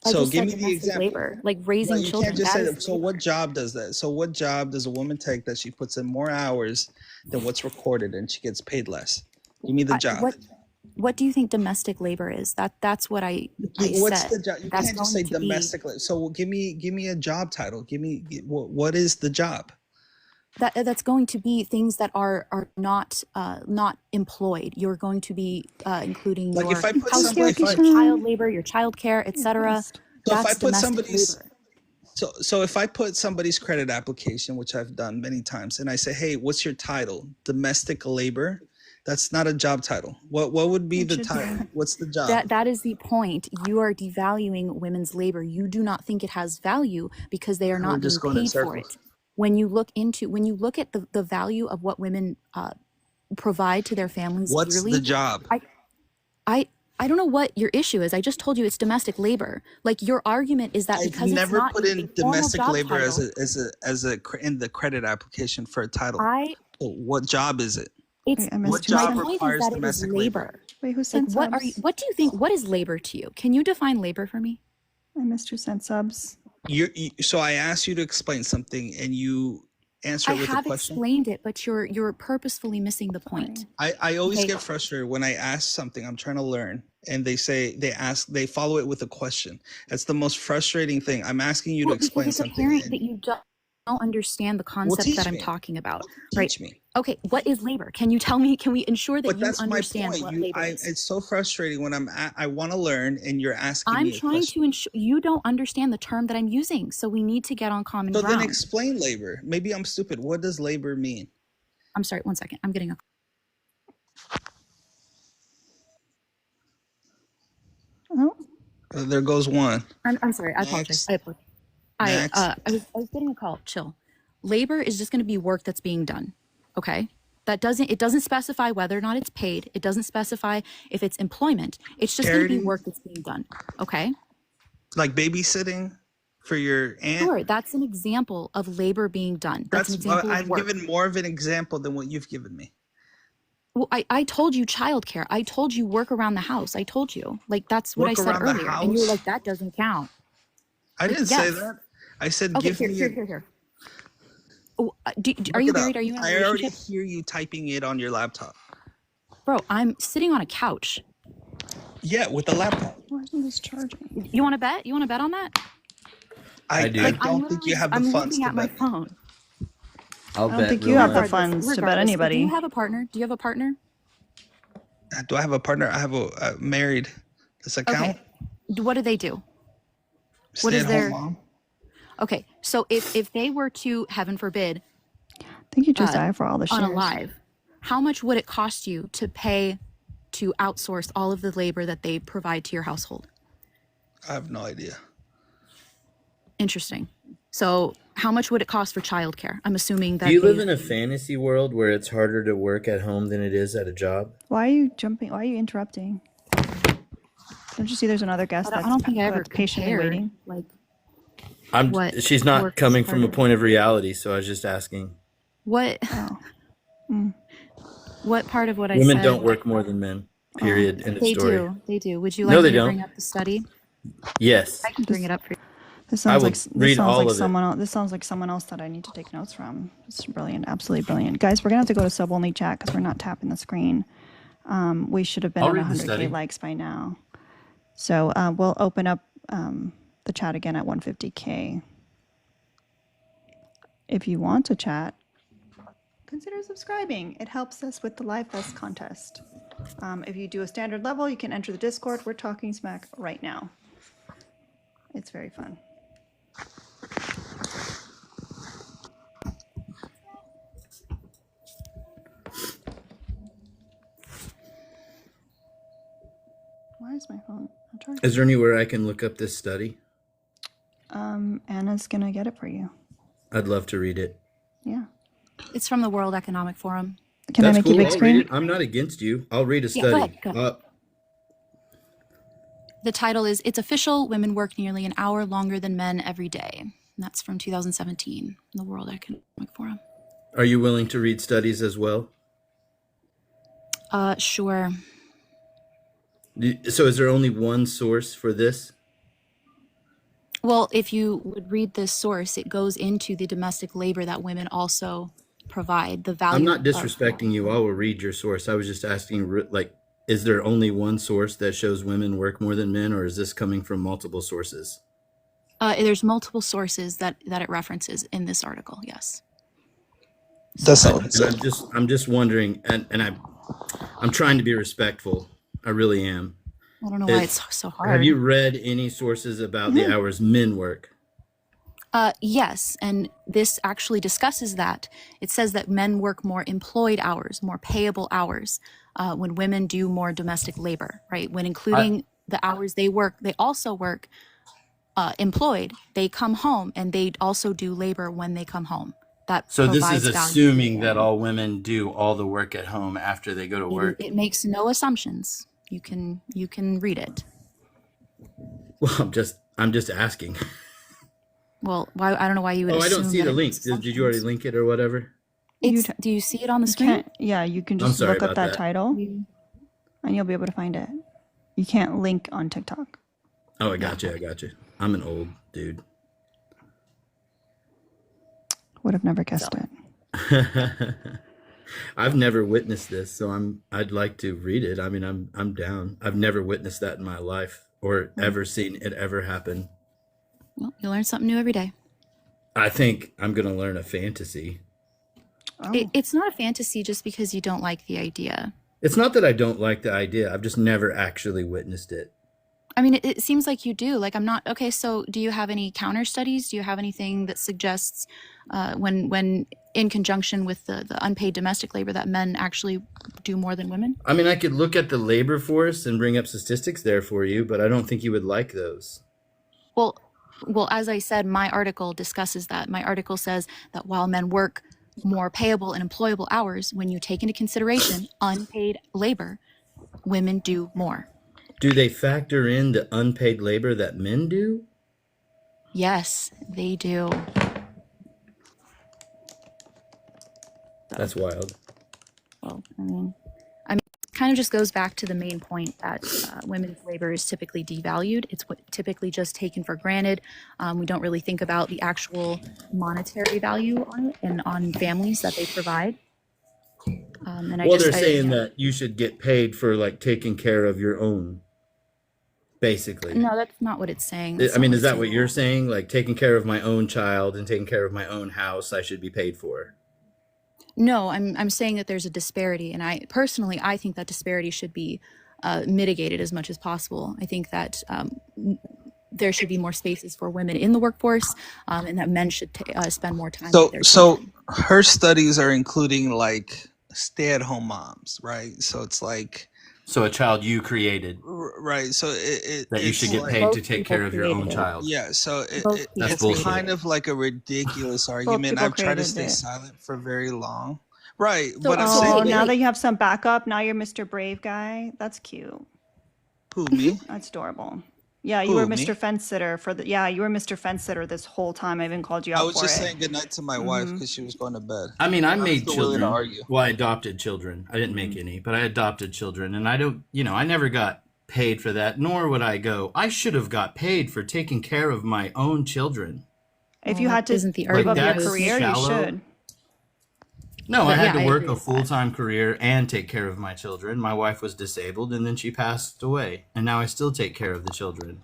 I So just give said me the domestic example. labor, like raising Right, you children. can't just That say is that. So labor. what job does that? So what job does a woman take that she puts in more hours than what's recorded and she gets paid less? Give me the job. What do you think domestic labor is? That's what I What's said. the job? You can't just say domestic labor. So give me a job title. What is the job? That's going to be things that are not employed. You're going to be including Like your if I put housework, your child labor, your child care, etc. So if I That's put domestic somebody's labor. so if I put somebody's credit application, which I've done many times, and I say, hey, what's your title? Domestic labor. That's not a job title. What would be the title? What's the job? That is the point. You are devaluing women's labor. You do not think it has value because they are not being paid for it. When you look at the value of what women provide to their families what's yearly, the job? I don't know what your issue is. I just told you it's domestic labor. Like your argument is that because I've never put in domestic labor title, as a in the credit application for a title. So what job is it? What job requires domestic labor? Wait, who sent subs? What do you think? What is labor to you? Can you define labor for me? I missed who sent subs. So I asked you to explain something, and you answer it with a question. I have explained it, but you're purposefully missing the point. I always get frustrated when I ask something I'm trying to learn, and they follow it with a question. That's the most frustrating thing. I'm asking you to explain something. It's apparent that you don't understand the concept that I'm talking about. Teach me. Okay, what is labor? Can you tell me? Can we ensure that you understand what labor is? It's so frustrating when I want to learn and you're asking me. I'm trying to ensure you don't understand the term that I'm using, so we need to get on common ground. So then explain labor. Maybe I'm stupid. What does labor mean? I'm sorry, 1 second. I'm getting a there goes one. I'm sorry. I apologize. I was getting a call. Chill. Labor is just going to be work that's being done. Okay. It doesn't specify whether or not it's paid. It doesn't specify if it's employment. It's just going to be work that's being done. Okay. Like babysitting for your aunt. Sure. That's an example of labor being done. That's an example of work. I've given more of an example than what you've given me. Well, I told you childcare. I told you work around the house. I told you, like, that's what I said earlier. And you were like, that doesn't count. I didn't say that. I said, okay, give me here. Are you married? Are you in a relationship? I already hear you typing it on your laptop. Bro, I'm sitting on a couch. Yeah, with a laptop. Why isn't this charging? You want to bet? You want to bet on that? I do. I don't think you have the funds to bet. I'm looking at my phone. I don't think you have the funds to bet anybody. Do you have a partner? Do you have a partner? Do I have a partner? I have a married. Does that count? Okay. What do they do? What is their mom? Okay, so if they were to, heaven forbid, thank you, Josiah, for all the shares. Unalive, how much would it cost you to pay to outsource all of the labor that they provide to your household? I have no idea. Interesting. So how much would it cost for childcare? I'm assuming that. Do you live in a fantasy world where it's harder to work at home than it is at a job? Why are you jumping? Why are you interrupting? Don't you see there's another guest that's I don't think I ever patiently waiting? Like, she's not coming from a point of reality, so I was just asking. What? What part of what I said? Women don't work more than men. Period. End of story. They do. Would you like me to bring up the study? Yes. I can bring it up for you. This sounds like someone else. This sounds like someone else that I need to take notes from. It's brilliant, absolutely brilliant, guys. We're gonna have to go to sub only chat because we're not tapping the screen. We should have been at 100K likes by now. So we'll open up the chat again at 150K. If you want to chat, consider subscribing. It helps us with the Live Fest contest. If you do a standard level, you can enter the Discord. We're talking smack right now. It's very fun. Why is my phone not charging? Is there anywhere I can look up this study? Anna's gonna get it for you. I'd love to read it. Yeah. It's from the World Economic Forum. Can I make you big screen? I'm not against you. I'll read a study. Yeah, go ahead. The title is "It's Official, Women Work Nearly an Hour Longer Than Men Every Day." And that's from 2017, the World Economic Forum. Are you willing to read studies as well? Sure. So is there only one source for this? Well, if you would read this source, it goes into the domestic labor that women also provide, the value. I'm not disrespecting you. I will read your source. I was just asking, like, is there only one source that shows women work more than men, or is this coming from multiple sources? There's multiple sources that it references in this article, yes. I'm just wondering, and I'm trying to be respectful. I really am. I don't know why it's so hard. Have you read any sources about the hours men work? Yes, and this actually discusses that. It says that men work more employed hours, more payable hours, when women do more domestic labor, right? When including the hours they work, they also work employed. They come home and they also do labor when they come home. So this is assuming that all women do all the work at home after they go to work? It makes no assumptions. You can read it. Well, I'm just asking. Well, why? I don't know why you would. Oh, I don't see the link. Did you already link it or whatever? Do you see it on the screen? Yeah, you can just look up that title, and you'll be able to find it. You can't link on TikTok. Oh, I got you. I'm an old dude. Would have never guessed it. I've never witnessed this, so I'd like to read it. I mean, I'm down. I've never witnessed that in my life or ever seen it ever happen. Well, you learn something new every day. I think I'm going to learn a fantasy. Oh. It's not a fantasy just because you don't like the idea. It's not that I don't like the idea. I've just never actually witnessed it. I mean, it seems like you do. Like, I'm not. Okay, so do you have any counter studies? Do you have anything that suggests when in conjunction with the unpaid domestic labor that men actually do more than women? I mean, I could look at the labor force and bring up statistics there for you, but I don't think you would like those. Well, as I said, my article discusses that. My article says that while men work more payable and employable hours, when you take into consideration unpaid labor, women do more. Do they factor in the unpaid labor that men do? Yes, they do. That's wild. Well, I mean, it kind of just goes back to the main point that women's labor is typically devalued. It's typically just taken for granted. We don't really think about the actual monetary value on it and on families that they provide. They're saying that you should get paid for like taking care of your own, basically. No, that's not what it's saying. I mean, is that what you're saying? Like taking care of my own child and taking care of my own house, I should be paid for? No, I'm saying that there's a disparity, and I think that disparity should be mitigated as much as possible. I think that there should be more spaces for women in the workforce, and that men should spend more time with their children. Her studies are including like stay-at-home moms, right? So it's like a child you created, right? So that you should get paid to take care of your own child. Yeah, so that's it's kind of like a ridiculous argument. I've tried to stay silent for very long, right? But I'm saying, now that you have some backup, now you're Mr. Brave guy. That's cute. Who, me? That's adorable. Yeah, you were Mr. Fence Sitter you were Mr. Fence Sitter this whole time. I even called you out for it. I was just saying goodnight to my wife because she was going to bed. I mean, I made children. Well, I adopted children. I didn't make any, but I adopted children, and I don't. I never got paid for that, nor would I go, I should have got paid for taking care of my own children. If you had to isn't the give up argument your career, you should. No, But I had yeah, to I work agree a with that. full-time career and take care of my children. My wife was disabled and then she passed away. And now I still take care of the children.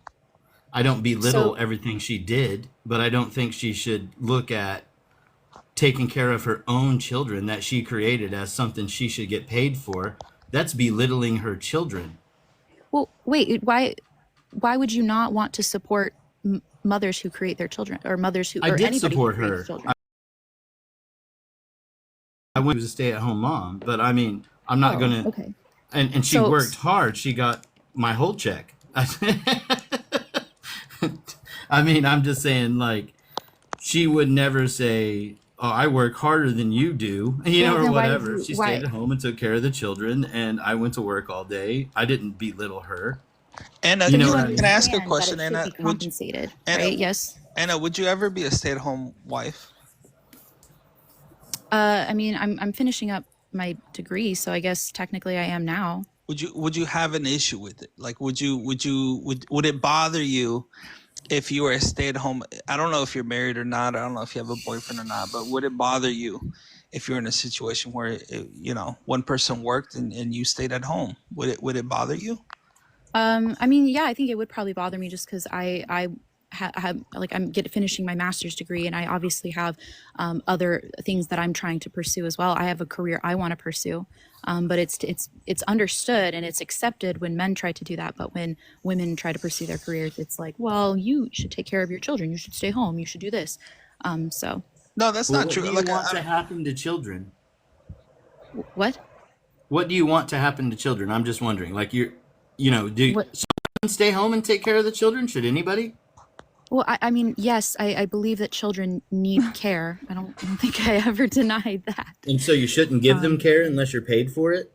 I don't belittle So everything she did, but I don't think she should look at taking care of her own children that she created as something she should get paid for. That's belittling her children. well, wait, why would you not want to support mothers who create their children, or mothers who, I or did anybody support who creates her. children? I went to a stay-at-home mom, but I mean, I'm not gonna. Okay. And she So worked hard. She got my whole check. I mean, I'm just saying, like, she would never say, "Oh, I work harder than you do," you know, well, or then why would whatever. you? She Why? stayed at home and took care of the children, and I went to work all day. I didn't belittle her. Anna, You know You what I mean? can I ask a understand that question, it should Anna? be compensated, Anna, right? Yes. Anna, would you ever be a stay-at-home wife? I mean, I'm finishing up my degree, so I guess technically I am now. Would you have an issue with it? Like, would it bother you if you were a stay-at-home? I don't know if you're married or not. I don't know if you have a boyfriend or not. But would it bother you if you're in a situation where one person worked and you stayed at home? Would it bother you? I mean, yeah, I think it would probably bother me just because I'm finishing my master's degree, and I obviously have other things that I'm trying to pursue as well. I have a career I want to pursue, but it's understood and it's accepted when men try to do that. But when women try to pursue their careers, it's like, well, you should take care of your children. You should stay home. You should do this. So No, that's Well, not what true. do you Like, want to happen to children? what? What do you want to happen to children? I'm just wondering. Like, do someone stay home and take care of the children? Should anybody? Well, I mean, yes, I believe that children need care. I don't think I ever denied that. And so you shouldn't give them care unless you're paid for it?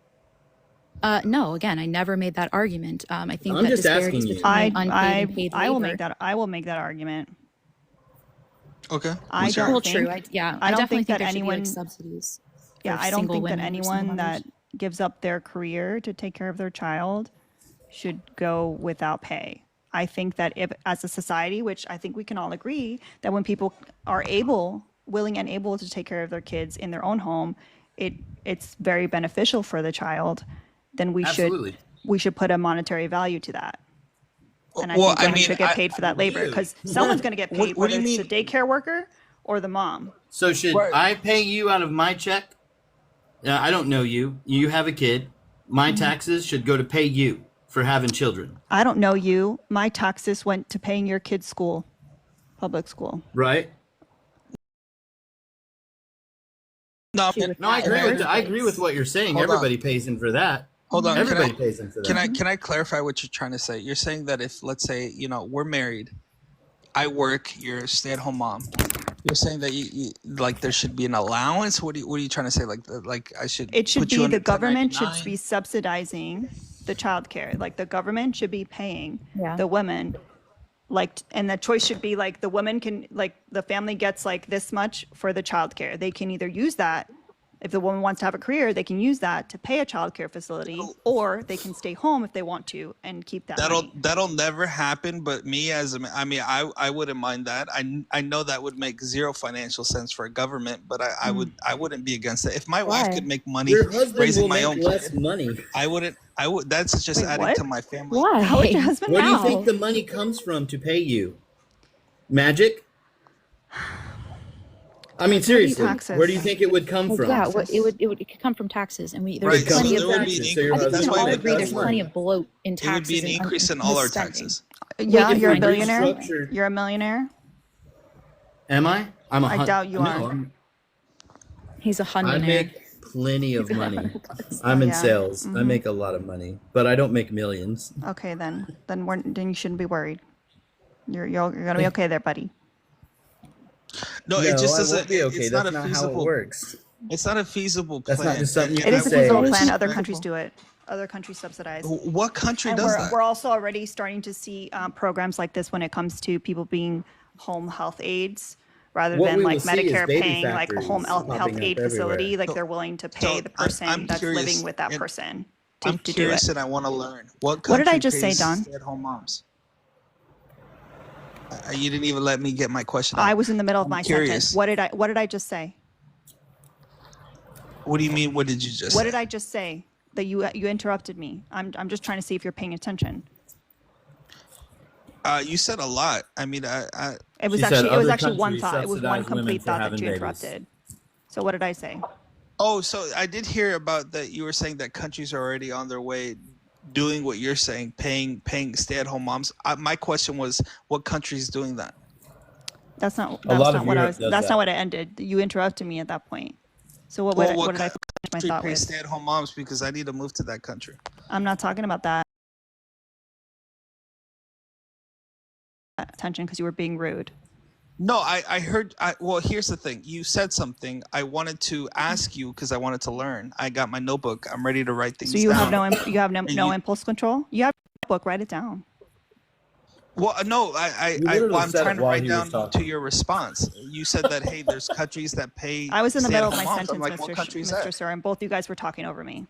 No, again, I never made that argument. I think I'm that just disparities asking you. between unpaid and paid I will labor. make that. I will make that argument. okay. I don't Well, think. true. I don't definitely think that there should be, like, anyone. subsidies. Yeah, for I don't single think that women or single anyone that mothers. gives up their career to take care of their child should go without pay. I think that if, as a society, which I think we can all agree, that when people are willing and able to take care of their kids in their own home, it's very beneficial for the child. Then we Absolutely. should put a monetary value to that. And I Well, think I women mean, should get paid for that labor, do. because someone's going to get paid, What do whether you it's the mean? daycare worker or the mom. So should Right. I pay you out of my check? I don't know you. You have a kid. My taxes should go to pay you for having children, I don't know you. My taxes went to paying your kid's school, public school. right? No, No, I agree with what you're saying. Hold on. Everybody pays in for that. hold on. Everybody pays in for that. Can I clarify what you're trying to say? You're saying that if, let's say, we're married, I work, you're a stay-at-home mom. You're saying that you like there should be an allowance. What are you trying to say? Like I should. It should put you be on the government should 1099? be subsidizing the child care. Like the government should be paying Yeah. the women, like, and the choice should be like the woman can, like, the family gets like this much for the child care. They can either use that. If the woman wants to have a career, they can use that to pay a child care facility, or they can stay home if they want to and keep that money. That'll never happen. But me as a, I mean, I wouldn't mind that. I know that would make zero financial sense for a government, but I wouldn't be against it. If my wife Why? could make money Your husband raising will my make own less kid, money. I would. That's just Wait, adding what? to my family. Why? How would your husband Where do you know? think the money comes from to pay you? Magic? I mean, seriously, taxes. where do you think it would come from? Yeah, it could come from taxes, and Right, there's so plenty there of. would be an taxes, so your I think we husband can all will agree make there's less plenty money. of bloat in It would taxes. be an increase in and all our misspending. taxes. Yeah, if you're a we billionaire. restructured- You're a millionaire. Am I? I doubt you no, are. He's a I hundred. make plenty of money. I'm in Yeah. sales. I make a lot of money, but I don't make millions. Okay, then you shouldn't be worried. You're gonna be okay there, buddy. No, it just I doesn't. won't be okay. It's That's not a how it feasible. works. It's not a feasible plan. That's not just something you It can is a say. feasible It's plan. Other feasible. countries do it. Other countries subsidize. What country And does that? we're also already starting to see programs like this when it comes to people being home health aides, rather What than we like will see is Medicare baby paying like a home factories health popping up aid facility. everywhere. Like they're willing to pay the person I'm that's curious, living with that and- person. to I'm do it. curious and I want to learn. What What did I country just say, pays Don? stay-at-home moms? You didn't even let me get my question I out. was in the middle of I'm my curious. sentence. What did I just say? What do you mean? What did you just What say? did I just say? That you interrupted me. I'm just trying to see if you're paying attention. You said a lot. I mean, It was She said actually other one countries thought. It was one subsidize women complete for thought that having you babies. interrupted. So what did I say? Oh, so I did hear about that. You were saying that countries are already on their way doing what you're saying, paying stay-at-home moms. My question was, what country is doing that? That's not A lot not of what I Europe was. does That's that. not what I ended. You interrupted me at that point. So what Well, did I finish my country thought pays with? stay-at-home moms? Because I need to move to that country. I'm not talking about that. Attention, because you were being rude. No, I heard. Well, here's the thing. You said something. I wanted to ask you because I wanted to learn. I got my notebook. I'm ready to write things So you down. have no impulse control. You have a book. Write it down. Well, no, I'm said trying it to while write he was down talking. to your response. You said that, hey, there's countries that pay. I was in the middle of my stay-at-home moms. sentence, I'm like, what country is Mr. that? Sir, and both you guys were talking over me,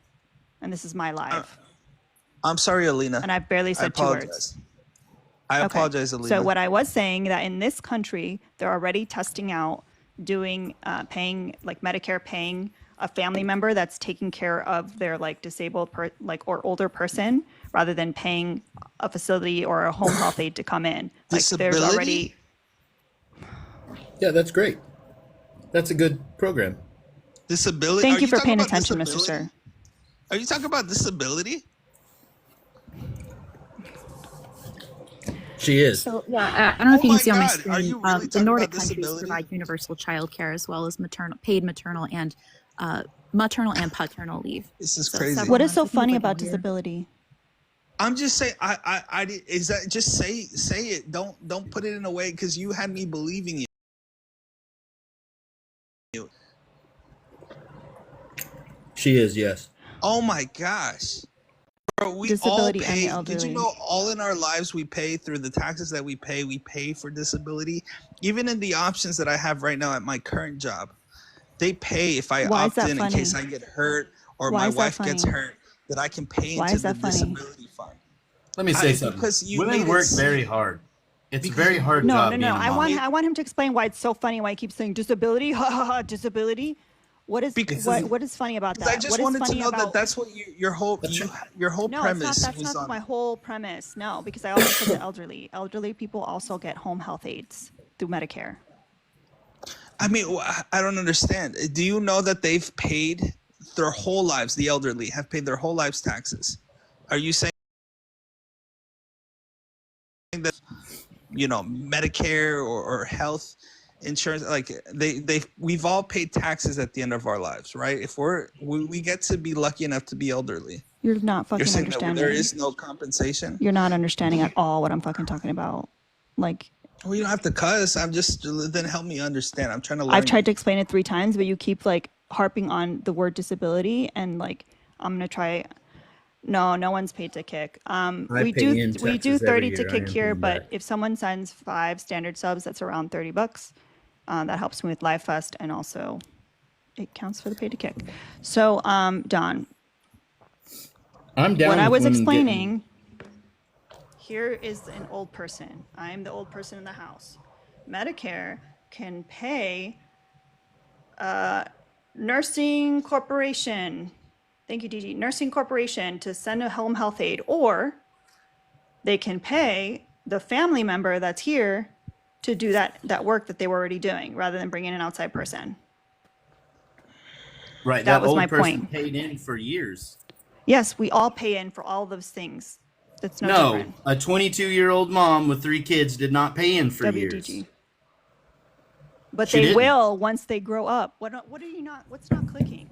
and this is my live, I'm sorry, Alina. and I barely said 2 words. I apologize, Alina. So what I was saying that in this country, they're already testing out doing paying like Medicare paying a family member that's taking care of their like disabled or older person rather than paying a facility or a home health aide to come in. Like Disability? there's already. Yeah, that's great. That's a good program. Disability. Thank Are you for talking paying about attention, Mr. disability? Sir. Are you talking about disability? She is. So yeah, I don't know if you can see on my God, are you screen. really The talking Nordic about countries disability? provide universal child care as well as paid maternal and paternal leave. This is So crazy. several What is months, so I think it's funny like about 1 year. disability? I'm just saying. Is that just say it? Don't put it in a way because you had me believing you. She is, yes. Oh my gosh. Bro, we Disability all and the pay. elderly. Did you know all in our lives we pay through the taxes that we pay for disability? Even in the options that I have right now at my current job, they pay if I Why is opt that in case funny? I get hurt or Why my is that wife gets funny? hurt, that I can pay Why into is the that funny? disability fund. Let me say something. Because you Women made it work seem- very hard. It's a because very hard No, job no, being no. a I mom. want him to explain why it's so funny. Why he keeps saying disability, ha ha ha, disability. What is what is funny about Because I that? just What is wanted to funny know about? that that's what your whole No, it's not. premise That's was not on. my whole premise. No, because I also said the elderly. Elderly people also get home health aides through Medicare. I mean, I don't understand. Do you know that they've paid their whole lives? The elderly have paid their whole lives taxes. Are you saying that Medicare or health insurance, like we've all paid taxes at the end of our lives, right? If we get to be lucky enough to be elderly, You're not fucking you're saying understanding. that there is no compensation? You're not understanding at all what I'm fucking talking about. Like, well, you don't have to cuss. I'm just, then help me understand. I'm trying to learn. I've tried to explain it 3 times, but you keep like harping on the word disability, and like I'm gonna try. No one's paid to kick. We do 30 to kick here, but if someone sends 5 standard subs, that's around $30. That helps me with Livefest, and also it counts for the pay to kick. So, Don, I'm down. what I with was women explaining, here is an old person. I'm the old person in the house. Medicare can pay nursing corporation. Thank you, DG. Nursing corporation to send a home health aide, or they can pay the family member that's here to do that work that they were already doing, rather than bringing an outside person. Right. That was old my person point. paid in for years. Yes, we all pay in for all those things. That's no different. A 22-year-old mom with 3 kids did not pay in for WDG. years. But She they didn't. wwill once they grow up. What are you not? What's not clicking?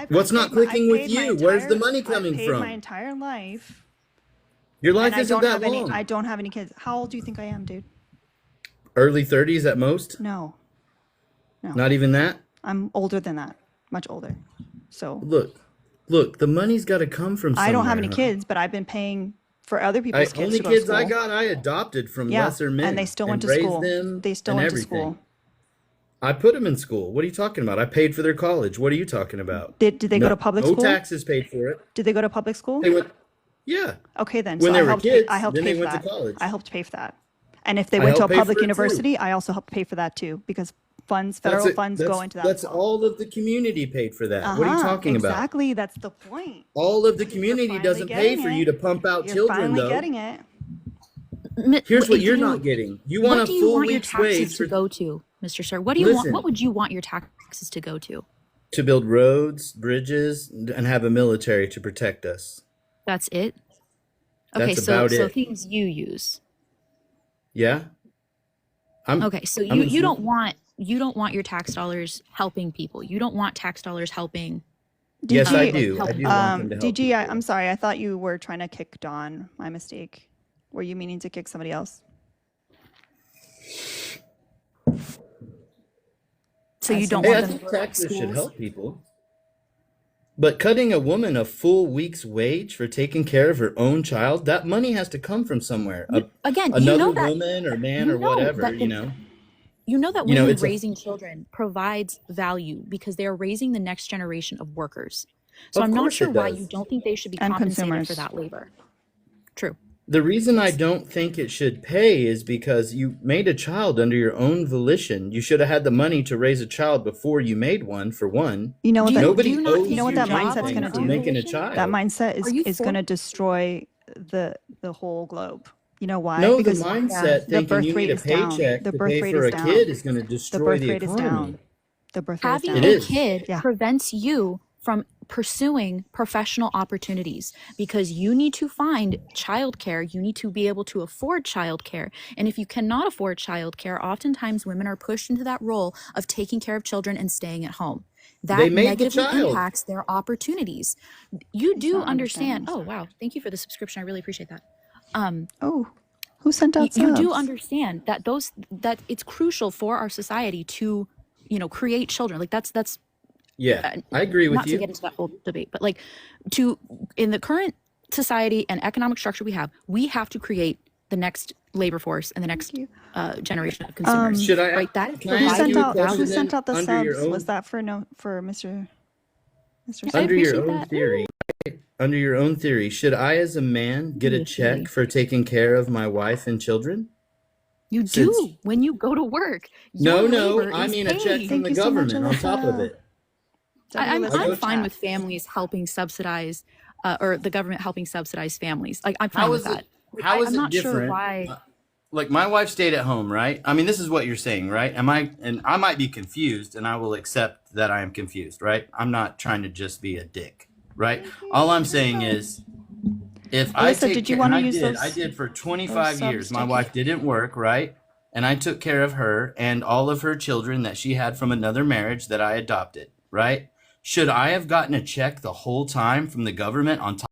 What's not clicking with you? Where's the money coming I've paid from? my entire life. Your life And I isn't don't that have long. I don't have any kids. How old do you think I am, dude? Early 30s at most? No. Not even that? I'm older than that. Much older. So Look, the money's got to come from somewhere. I don't have any kids, but I've been paying for other people's kids only to go to kids school. I got, I adopted from lesser men. And they still went to raised school. them They still and went to everything. school. I put them in school. What are you talking about? I paid for their college. What are you talking about? Did they go No, to public no school? taxes paid for it. Did they go to public school? They went, yeah. Okay, then. When So they were I kids, helped then pay they for went to that. college. I helped pay for that. And if they I went to a helped pay public for it too. university, I also helped pay for that too, because federal funds go into that. That's all of the community paid for that. What are you talking about? Exactly. That's the point. All of the community doesn't pay for you to pump out You're children, finally though. getting it. Here's what you're not getting. You want a full week's wage taxes to go to, Mr. Sir? What do you want? What would you want your taxes to go to? To build roads, bridges, and have a military to protect us. That's it? Okay, That's so about it. things you use. Yeah. Okay, so you don't want your tax dollars helping people. You don't want tax dollars helping. Yes, I do. I do want them to help DG, people. I'm sorry. I thought you were trying to kick Dawn. My mistake. Were you meaning to kick somebody else? So you don't Hey, want I them think to go to taxes should schools? help people. But cutting a woman a full week's wage for taking care of her own child, that money has to come from somewhere. Again, Another you know that woman or man or whatever, you know. You know that women it's raising children provides value because they are raising the next generation of workers. So Of I'm not course sure it why does. you don't think they should be And compensated consumers. for that labor. True. The reason I don't think it should pay is because you made a child under your own volition. You should have had the money to raise a child before you made one, for one. You know what Nobody do you not owes think know what you that job mindset's anything gonna for do? making a child. That mindset Are you is for- going to destroy the whole globe. You know why? No, the because mindset the thinking birth you rate need a is down. paycheck The to birth pay rate for is a down. kid is going to The destroy birth the rate is economy. down. The birth rate is Having down. It a is. kid Yeah. prevents you from pursuing professional opportunities because you need to find childcare. You need to be able to afford childcare. And if you cannot afford childcare, oftentimes women are pushed into that role of taking care of children and staying at home. They That made the negatively child. impacts their opportunities. You do not understand. understanding. Oh, wow. Thank you for the subscription. I really appreciate that. Oh, who sent out You do subs? understand that that it's crucial for our society to, create children. Like that's Yeah, I agree with not to you. get into that whole debate, but like in the current society and economic structure we have to create the next labor force and the next generation of consumers. Should I? Right? That is Can I Who ask sent you a out? question Who then? sent out the Under your subs? own- Was that for Mr. I Under your appreciate own that. theory, under your own theory, should I, as a man, get a Your check theory. for taking care of my wife and children? You Since- do when you go to work. No, Your no, labor I is mean a check paid. from Thank the you so much, government on top of Alyssa. it. I'm Alyssa, fine chat. with families helping subsidize, or the government helping subsidize families. Like I'm fine How with is that. it? How is I'm it not different? sure why. Like my wife stayed at home, right? I mean, this is what you're saying, right? And I might be confused, and I will accept that I am confused, right? I'm not trying to just be a dick, right? All I'm saying is, if I Alyssa, take did you care, wanna and use those- I did for 25 subs years. My to wife didn't work, right? And I took care of her and all of her children that she had from another marriage that I adopted, right? Should I have gotten a check the whole time from the government on top?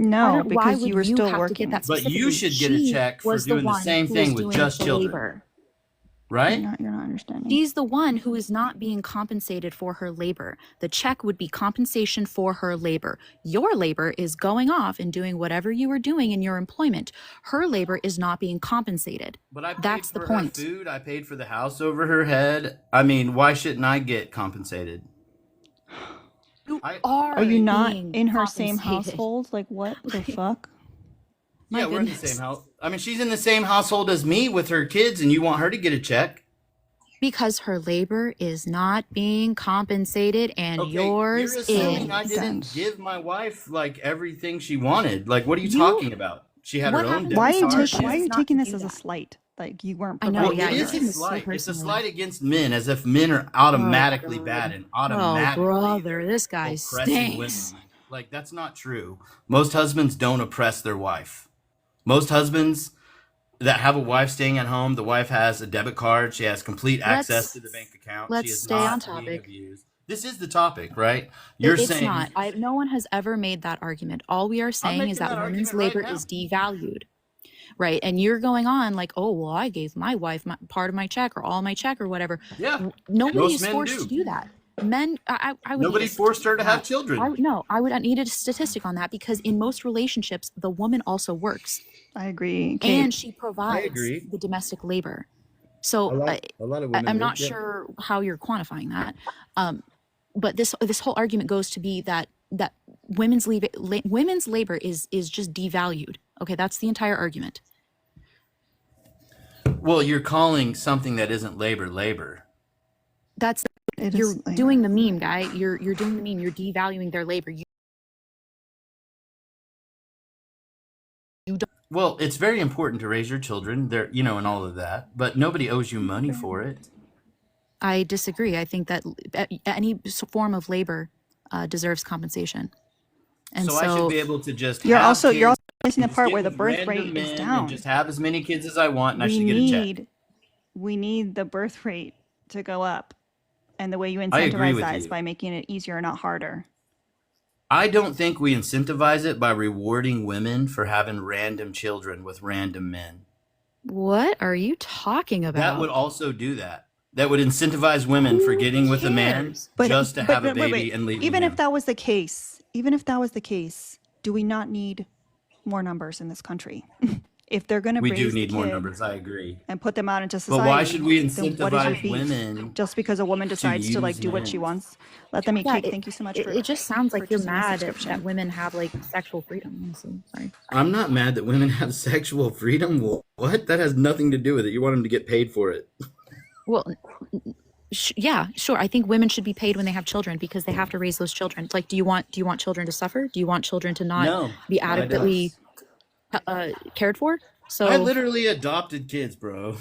No, Why because would you were still have to working. get that But you specifically? should get a She check for was doing the one same who thing was with doing just the children. labor. Right? You're not understanding. She's the one who is not being compensated for her labor. The check would be compensation for her labor. Your labor is going off and doing whatever you were doing in your employment. Her labor is not being compensated. But I paid That's for the her point. food. I paid for the house over her head. I mean, why shouldn't I get compensated? You I- are Are you not being in her same compensated. household? Like, what the fuck? My Yeah, we're in the goodness. same house. I mean, she's in the same household as me with her kids, and you want her to get a check? Because her labor is not being compensated and Okay, yours you're assuming is. I didn't Sense. give my wife like everything she wanted. Like, what are you You- talking about? She had What her own happened? Why are debit you, Sorry, card. why are you not taking to this do as a that. slight? Like, you weren't I know, providing. Well, yeah, it you're is taking a this so slight. It's a personally. slight against men, as if men are automatically God. bad and Oh, automatically brother, this guy oppressing stinks. women. Like, that's not true. Most husbands don't oppress their wife. Most husbands that have a wife staying at home, the wife has a debit card. She has complete access to the bank account. let's She is stay not on being topic. abused. This is the topic, right? You're It's saying not. No one has ever made that argument. All we are saying making is that that women's argument labor right now. is devalued. Right. And you're going on like, oh, well, I gave my wife part of my check or all my check or whatever. Yeah. Nobody Most is men forced do. to do that. Men, I would Nobody need a forced her to have statistic on that. children. No, I would need a statistic on that because in most relationships, the woman also works I agree. Kate. and she provides agree. the domestic labor. So A lot of women I'm would, not yeah. sure how you're quantifying that. But this whole argument goes to be that women's labor is just devalued. Okay, that's the entire argument. Well, you're calling something that isn't labor. That's It you're is labor. doing the meme, guy. You're doing the meme. You're devaluing their labor. You don't. Well, it's very important to raise your children, there, you know, and all of that, but nobody owes you money for it. I disagree. I think that any form of labor deserves compensation. And So I should be able to just You're have also kids missing the and just part get where the with birth random rate is men down. and just have as many kids as I want, and I should get a check. We need the birth rate to go up, and the way you I agree incentivize with that is you. by making it easier, not harder. I don't think we incentivize it by rewarding women for having random children with random men. What are you talking about? That would also do that. That would incentivize women for getting with a man just to have a baby and leaving Even him. if that was the case, do we not need more numbers in this country? If they're going to We raise do the need more kid numbers. I agree. and put them out into But society, why should we then what is your incentivize beef? women Just because a woman decides to like use do what she men? wants? Let them eat Yeah, cake. Thank you so much for it just sounds like you're purchasing a mad subscription. that women have like sexual freedom. Honestly, sorry. I'm not mad that women have sexual freedom. What? That has nothing to do with it. You want them to get paid for it. Well, yeah, sure. I think women should be paid when they have children because they have to raise those children. Like, do you want children to suffer? Do you want children to not be adequately cared for? So I literally adopted kids, bro.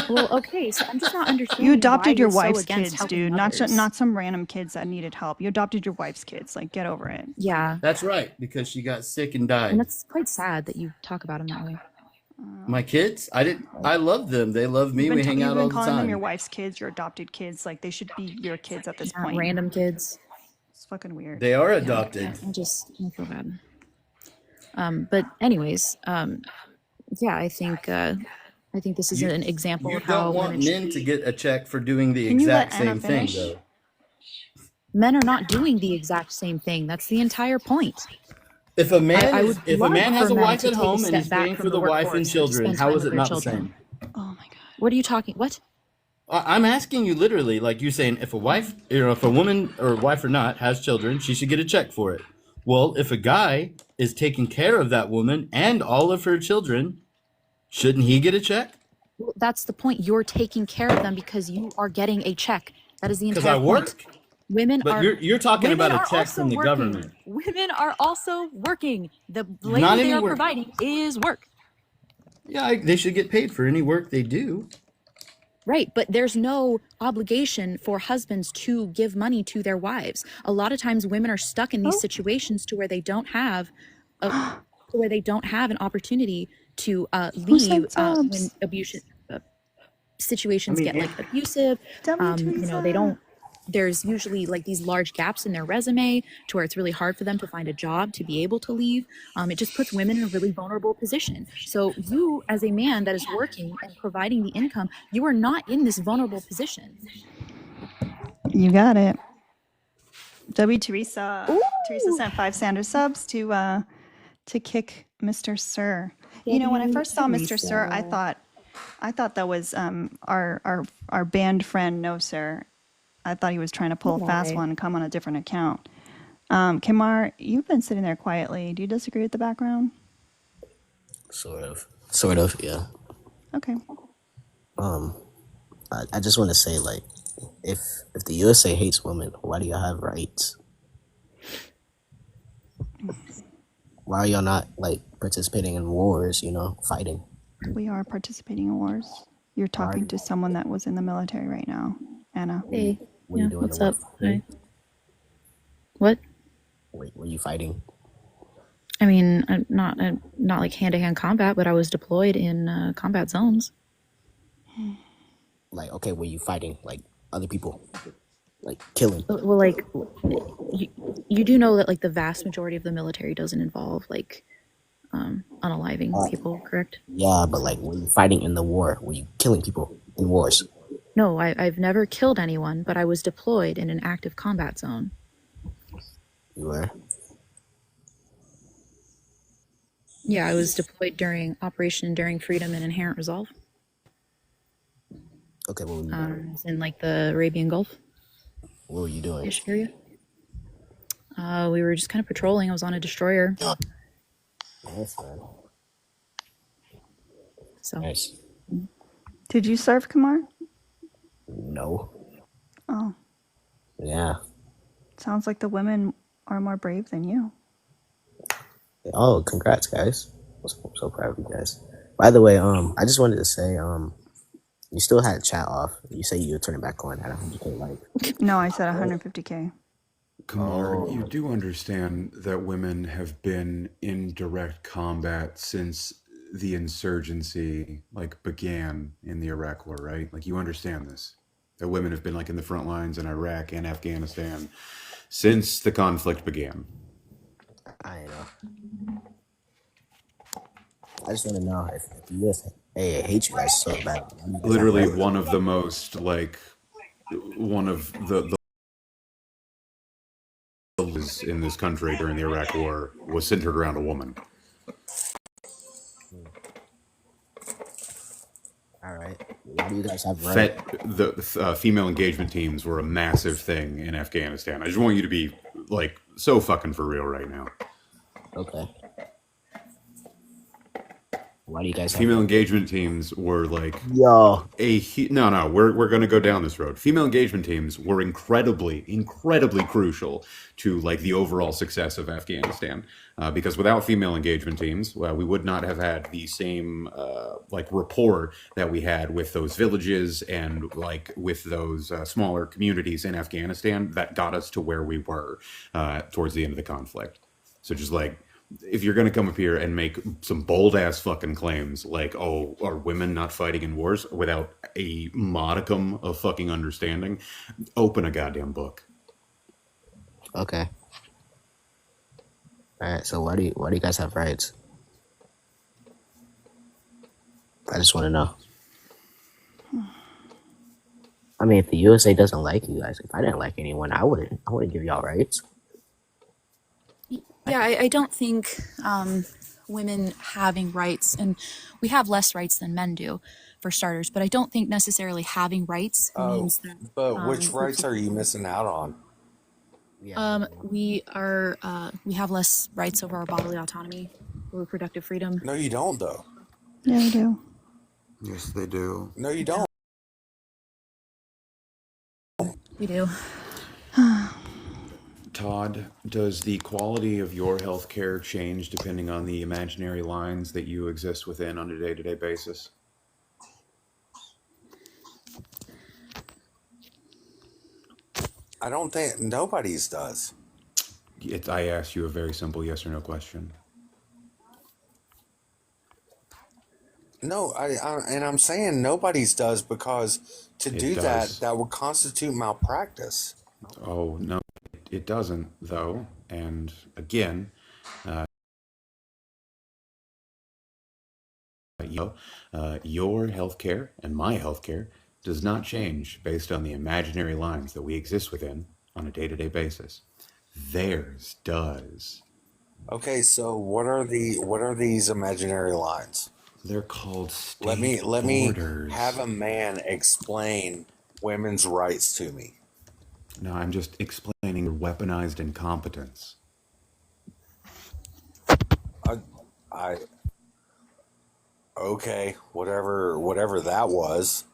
well, okay. So I'm just not understanding. You adopted your why you're wife's so against kids, helping dude. mothers. Not some random kids that needed help. You adopted your wife's kids. Like, get over it. Yeah, That's right, because she got sick and died. and that's quite sad that you talk about them that way. My kids? I love them. They love me. We hang out all the calling them your time. wife's kids, your adopted kids. Like, they should be your kids at this Not point. random kids. It's fucking weird. They are adopted. I feel bad. But anyways, yeah, I think this is an example You of how don't want women men to get a check for doing the Can you let exact Anna same thing, finish? though. men are not doing the exact same thing. That's the entire point. If a man I would if a love man has for a men wife to at take a home and step he's back paying from for the the wife and workforce and children, spend how time is with it their not the children. same? Oh my god. What are you talking? What? I'm asking you literally, like you're saying, if a wife, if a woman or wife or not has children, she should get a check for it. Well, if a guy is taking care of that woman and all of her children, shouldn't he get a check? Well, that's the point. You're taking care of them because you are getting a check. That is the entire Because I work. point. Women But are. you're talking Women about are a check also from the working. government. Women are also working. The Not labor they any are work. providing is work. Yeah, they should get paid for any work they do. Right, but there's no obligation for husbands to give money to their wives. A lot of times women are stuck in these situations to where they don't have an opportunity to leave when situations get like abusive. They don't. There's usually like these large gaps in their resume to where it's really hard for them to find a job to be able to leave. It just puts women in a really vulnerable position. So you, as a man that is working and providing the income, you are not in this vulnerable position. You got it. Teresa sent 5 Sanders subs to kick Mr. Sir. You know, when I first saw Mr. Sir, I thought that was our band friend No Sir. I thought he was trying to pull a fast one and come on a different account. Kimar, you've been sitting there quietly. Do you disagree with the background? Sort of, yeah. Okay. I just want to say, like, if the USA hates women, why do y'all have rights? Why are y'all not, like, participating in wars, you know, fighting? We are participating in wars. You're talking to someone that was in the military right now, Anna. Hey, Were you doing what's the up? war? Hi. What? Were you fighting? I mean, not like hand-to-hand combat, but I was deployed in combat zones. Like, okay, were you fighting, like, other people? Like, killing? Well, like, you do know that, like, the vast majority of the military doesn't involve, like, unaliving people, correct? Yeah, but, like, were you fighting in the war? Were you killing people in wars? No, I've never killed anyone, but I was deployed in an active combat zone. You were? Yeah, I was deployed during Operation Enduring Freedom and Inherent Resolve. Okay, what were you doing? It's in like the Arabian Gulf What were you doing? ish area. We were just kind of patrolling. I was on a destroyer. Nice, man. So Nice. Did you serve, Kamar? No. Oh, Yeah. sounds like the women are more brave than you. Oh, congrats, guys. I'm so proud of you guys. By the way, I just wanted to say, you still had chat off. You say you would turn it back on at 100K like. No, I said 150K. Kamar, you Oh. do understand that women have been in direct combat since the insurgency began in the Iraq War, right? Like, you understand this. That women have been in the front lines in Iraq and Afghanistan since the conflict began. I know. I just want to know if the USA hates you guys so bad. Literally one of the most one of the in this country during the Iraq War was centered around a woman. All right. Why do you guys have right? The female engagement teams were a massive thing in Afghanistan. I just want you to be so fucking for real right now. Okay. Why do you guys female have engagement teams were yo we're going to go down this road. Female engagement teams were incredibly crucial to the overall success of Afghanistan, because without female engagement teams, we would not have had the same rapport that we had with those villages and with those smaller communities in Afghanistan that got us to where we were towards the end of the conflict. So just if you're going to come up here and make some bold ass fucking claims oh, are women not fighting in wars, without a modicum of fucking understanding, open a goddamn book. Okay. All right. So why do you guys have rights? I just want to know. I mean, if the USA doesn't like you guys, if I didn't like anyone, I wouldn't give y'all rights. yeah, I don't think women having rights, and we have less rights than men do, for starters. But I don't think necessarily having rights means that. But which rights are you missing out on? We have less rights over our bodily autonomy, reproductive freedom. No, you don't, though. Yeah, we do. Yes, they do. No, you don't. We do. Todd, does the quality of your healthcare change depending on the imaginary lines that you exist within on a day-to-day basis? I don't think nobody's does. I asked you a very simple yes or no question. No, and I'm saying nobody's does, because to do that would constitute malpractice. Oh, no, it doesn't, though. And again, your healthcare and my healthcare does not change based on the imaginary lines that we exist within on a day-to-day basis. Theirs does. Okay, so what are these imaginary lines? They're called state Let me borders. have a man explain women's rights to me. No, I'm just explaining your weaponized incompetence. Okay, whatever that was.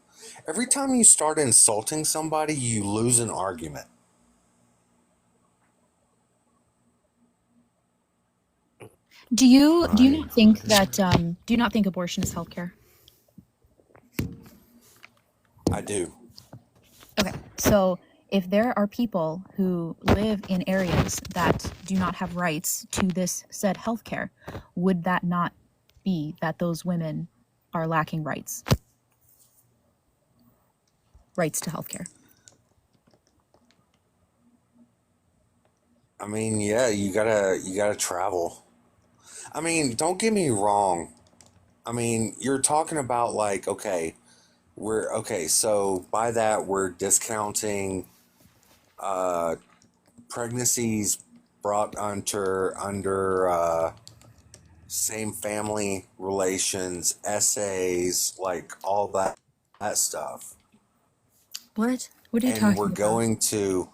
Every time you start insulting somebody, you lose an argument. Do you not think that do you not think abortion is healthcare? I do. Okay, so if there are people who live in areas that do not have rights to this said healthcare, would that not be that those women are lacking rights to healthcare? I mean, yeah, you gotta travel. I mean, don't get me wrong. I mean, you're talking about so by that we're discounting pregnancies brought under same family relations, essays, all that stuff. What? What are you and talking we're about? going to,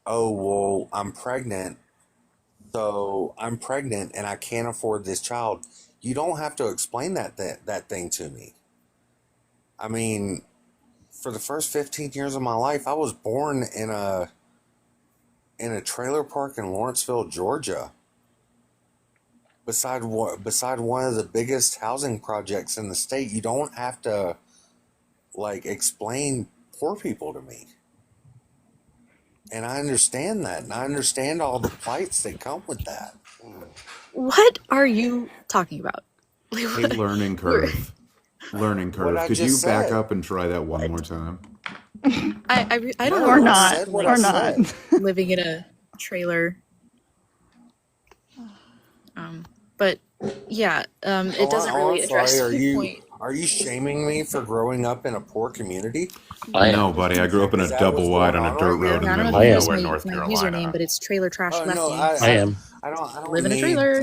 oh, well, I'm pregnant, so I'm pregnant and I can't afford this child. You don't have to explain that thing to me. I mean, for the first 15 years of my life, I was born in a trailer park in Lawrenceville, Georgia, beside one of the biggest housing projects in the state. You don't have to explain poor people to me. And I understand that, and I understand all the plights that come with that. What are you talking about? Hey, learning curve. Learning What curve. I Could you just back said. up and try that one more time? I don't No, have Or a I not. said what like I Or not. said. living in a trailer. But yeah, it doesn't I'm really sorry. address my point. Are you shaming me for growing up in a poor community? I No, am. buddy. I grew up in Is a that double what's wide going on a on dirt right road in now? the I don't know if middle I of you am. noticed nowhere, my, North my username, Carolina. but it's Trailer Trash Oh no, Lefty. I So am. I don't live in a need trailer.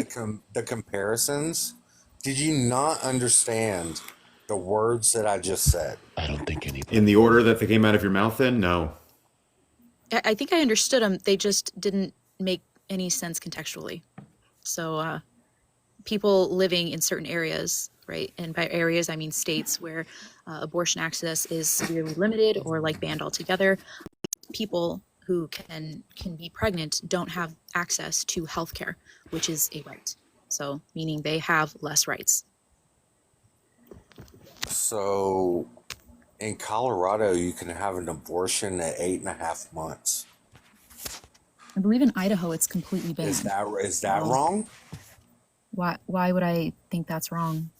the comparisons. Did you not understand the words that I just said? I don't think In anybody. the order that they came out of your mouth, then? No. I think I understood them. They just didn't make any sense contextually. So people living in certain areas, right? And by areas, I mean states where abortion access is severely limited or like banned altogether. People who can be pregnant don't have access to healthcare, which is a right. So meaning they have less rights. So, in Colorado, you can have an abortion at 8.5 months. I believe in Idaho it's completely banned. Is that wrong? Why would I think that's wrong?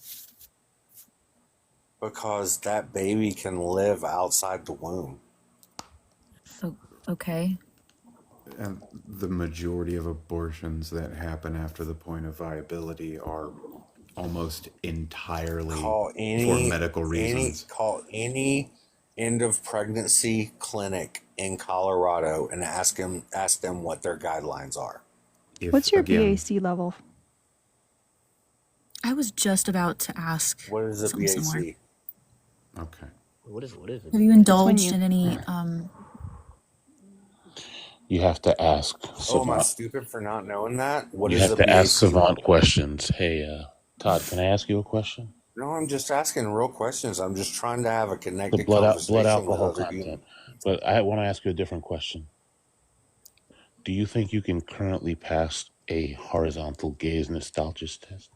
Because that baby can live outside the womb. Oh, okay. And the majority of abortions that happen after the point of viability are almost entirely for medical reasons. Call any end of pregnancy clinic in Colorado and ask them what their guidelines are. What's your BAC level? I was just about to ask. What is a something BAC? similar. Okay. What is it? Have you indulged in any You have to ask Oh, am I savant. stupid for not knowing that? What You is have a to ask BAC savant level? questions. Hey, Todd, can I ask you a question? No, I'm just asking real questions. I'm just trying to have a The connected blood conversation with alcohol other humans. content. But I want to ask you a different question. Do you think you can currently pass a horizontal gaze nostalgist test?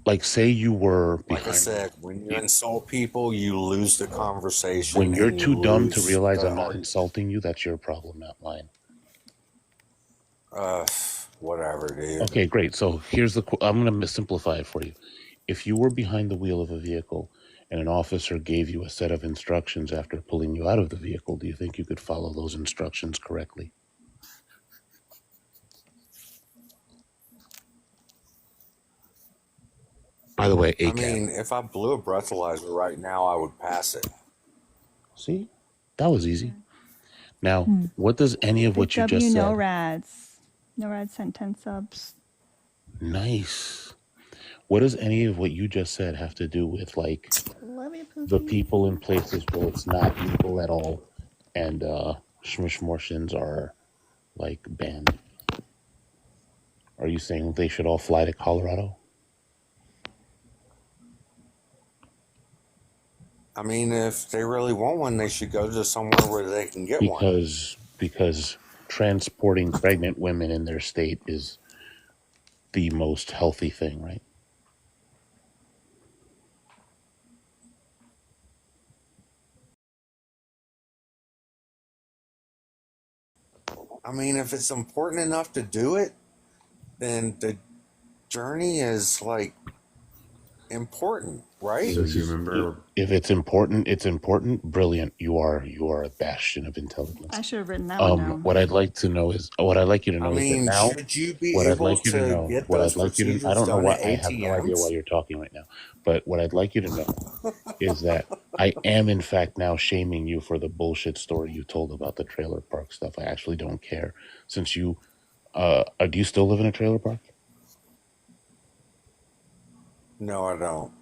Like, say you were Like I behind. said, when you insult people, you lose the conversation. When you're and you too dumb to lose realize the I'm not argument. insulting you, that's your problem, not mine. Whatever, dude. Okay, great. So here's the. I'm going to simplify it for you. If you were behind the wheel of a vehicle and an officer gave you a set of instructions after pulling you out of the vehicle, do you think you could follow those instructions correctly? By the way, I mean, if I blew a breathalyzer right now, I would pass it. See, that was easy. Now, what does any of what you just said? NoRads. NoRads sent 10 subs. Nice. What does any of what you just said have to do with like the people in places where it's not legal at all and schmishmorshins are like banned? Are you saying they should all fly to Colorado? I mean, if they really want one, they should go to somewhere where they can get one. Because transporting pregnant women in their state is the most healthy thing, right? I mean, if it's important enough to do it, then the journey is like important, right? So you remember? If it's important, it's important. Brilliant. You are a bastion of intelligence. I should have written that one down. What I'd like to know is what I'd like you to know is that now. Should you be What I'd able like you to to know. get What those I'd like you to. I procedures don't know done why. at I have no idea why ATMs? you're talking right now. But what I'd like you to know is that I am in fact now shaming you for the bullshit story you told about the trailer park stuff. I actually don't care. Since you, do you still live in a trailer park? No, I don't.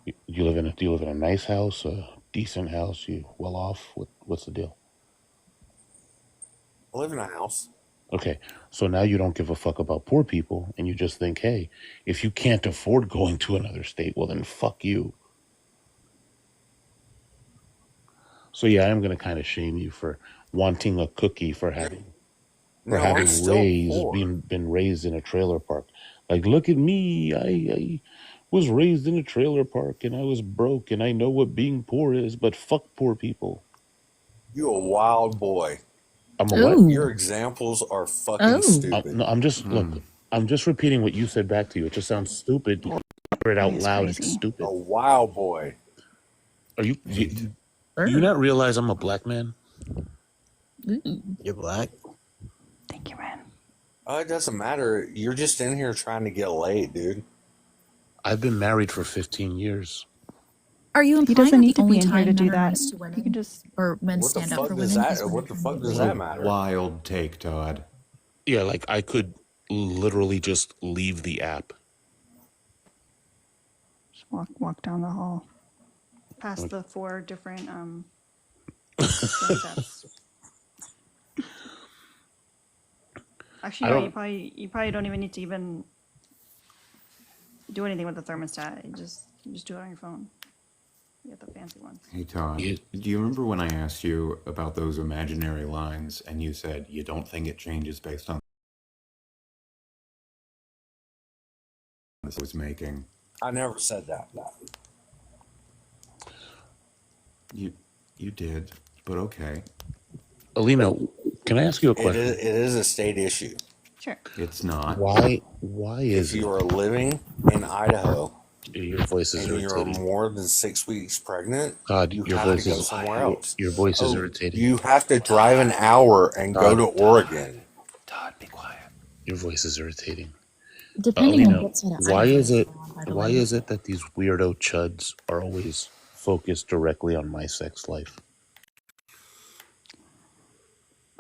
You live in a, do you live in a nice house, a decent house? You well off? What's the deal? I live in a house. Okay, so now you don't give a fuck about poor people, and you just think, hey, if you can't afford going to another state, well then fuck you. So yeah, I'm gonna kind of shame you for wanting a cookie for having No, I'm still poor. been raised in a trailer park. Like, look at me, I was raised in a trailer park, and I was broke, and I know what being poor is. But fuck poor people. You a wild boy. I'm a what? Your examples are fucking stupid. No, I'm just look. I'm just repeating what you said back to you. It just sounds stupid. You hear it out loud. It's stupid. A wild boy. Are you? Do you not realize I'm a black man? You're black. Thank you, man. It doesn't matter. You're just in here trying to get laid, dude. I've been married for 15 years. Are you implying He doesn't need that the to only be in here to time do men are that. nice to women, He can just or men What the stand up fuck for does women, is that? when What they're the trying fuck to does get that laid? matter? Wild take, Todd. Yeah, like I could literally just leave the app. Just walk down the hall, past the 4 different sunsets. Actually, no, you probably don't even need to even do anything with the thermostat. You just do it on your phone. You get the fancy ones. Hey, Todd, do you remember when I asked you about those imaginary lines and you said you don't think it changes based on this was making? I never said that. You did, but okay. Alina, can I ask you a question? It is a state issue. Sure. It's not. Why is If it? you are living in Idaho Your voice is and you're irritating. more than 6 weeks pregnant, God, you your have voice to go is somewhere else. your voice is irritating. You have to drive an hour and go to Oregon. Todd, be quiet. Your voice is irritating. Depending Alina, on what side of why Idaho is you're it? on, by the Why way. is it that these weirdo chuds are always focused directly on my sex life?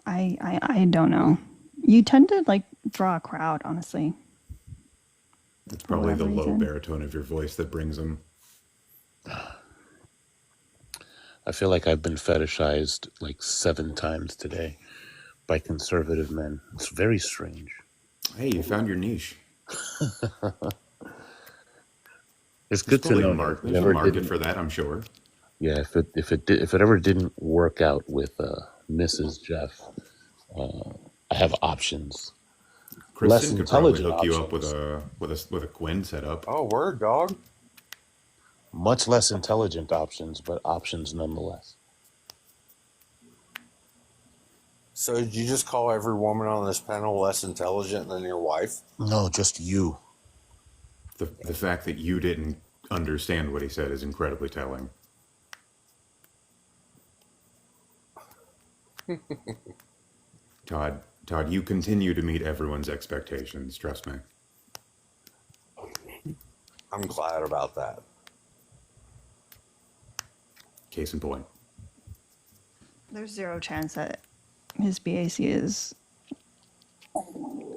I don't know. You tend to like draw a crowd, honestly. It's probably the low baritone of your voice that brings them. I feel like I've been fetishized like 7 times today by conservative men. It's very strange. Hey, you found your niche. It's good to know. There's a market for that, I'm sure. Yeah, if it ever didn't work out with Mrs. Jeff, I have options. Kristen could probably hook you up with a Quinn setup. Oh, word, dog. Much less intelligent options, but options nonetheless. So did you just call every woman on this panel less intelligent than your wife? No, just you. The fact that you didn't understand what he said is incredibly telling. Todd, you continue to meet everyone's expectations, trust me. I'm glad about that. Case in point. There's 0 chance that his BAC is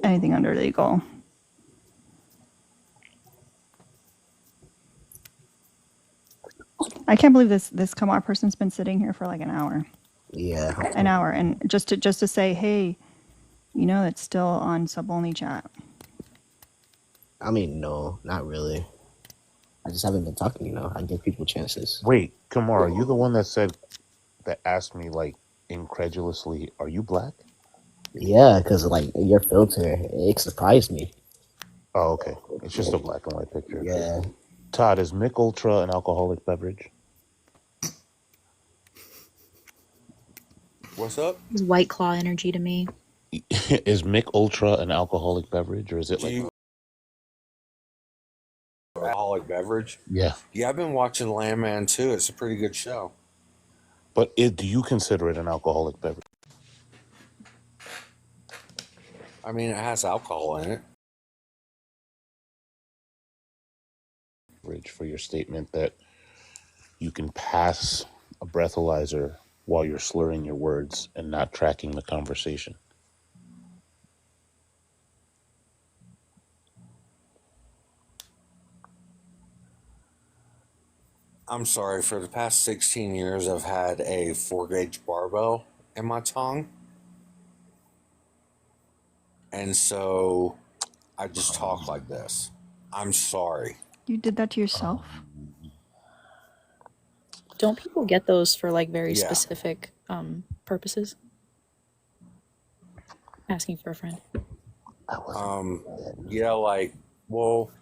anything under legal. I can't believe this Kamar person's been sitting here for like an hour. Yeah. An hour, and just to say, hey, it's still on sub-only chat. I mean, no, not really. I just haven't been talking, I give people chances. Wait, Kamar, are you the one that asked me like incredulously, are you black? Yeah, because like your filter, it surprised me. Oh, okay. It's just a black and white picture. Yeah. Todd, is Mick Ultra an alcoholic beverage? What's up? It's White Claw energy to me. Is Mick Ultra an alcoholic beverage, or is it alcoholic beverage? Yeah. Yeah, I've been watching Landman too. It's a pretty good show. But do you consider it an alcoholic beverage? I mean, it has alcohol in it. For your statement that you can pass a breathalyzer while you're slurring your words and not tracking the conversation. I'm sorry, for the past 16 years, I've had a 4-gauge barbell in my tongue. And so I just talk like this. I'm sorry. You did that to yourself? Don't people get those for like very Yeah. specific purposes? Asking for a friend. Yeah, like, well,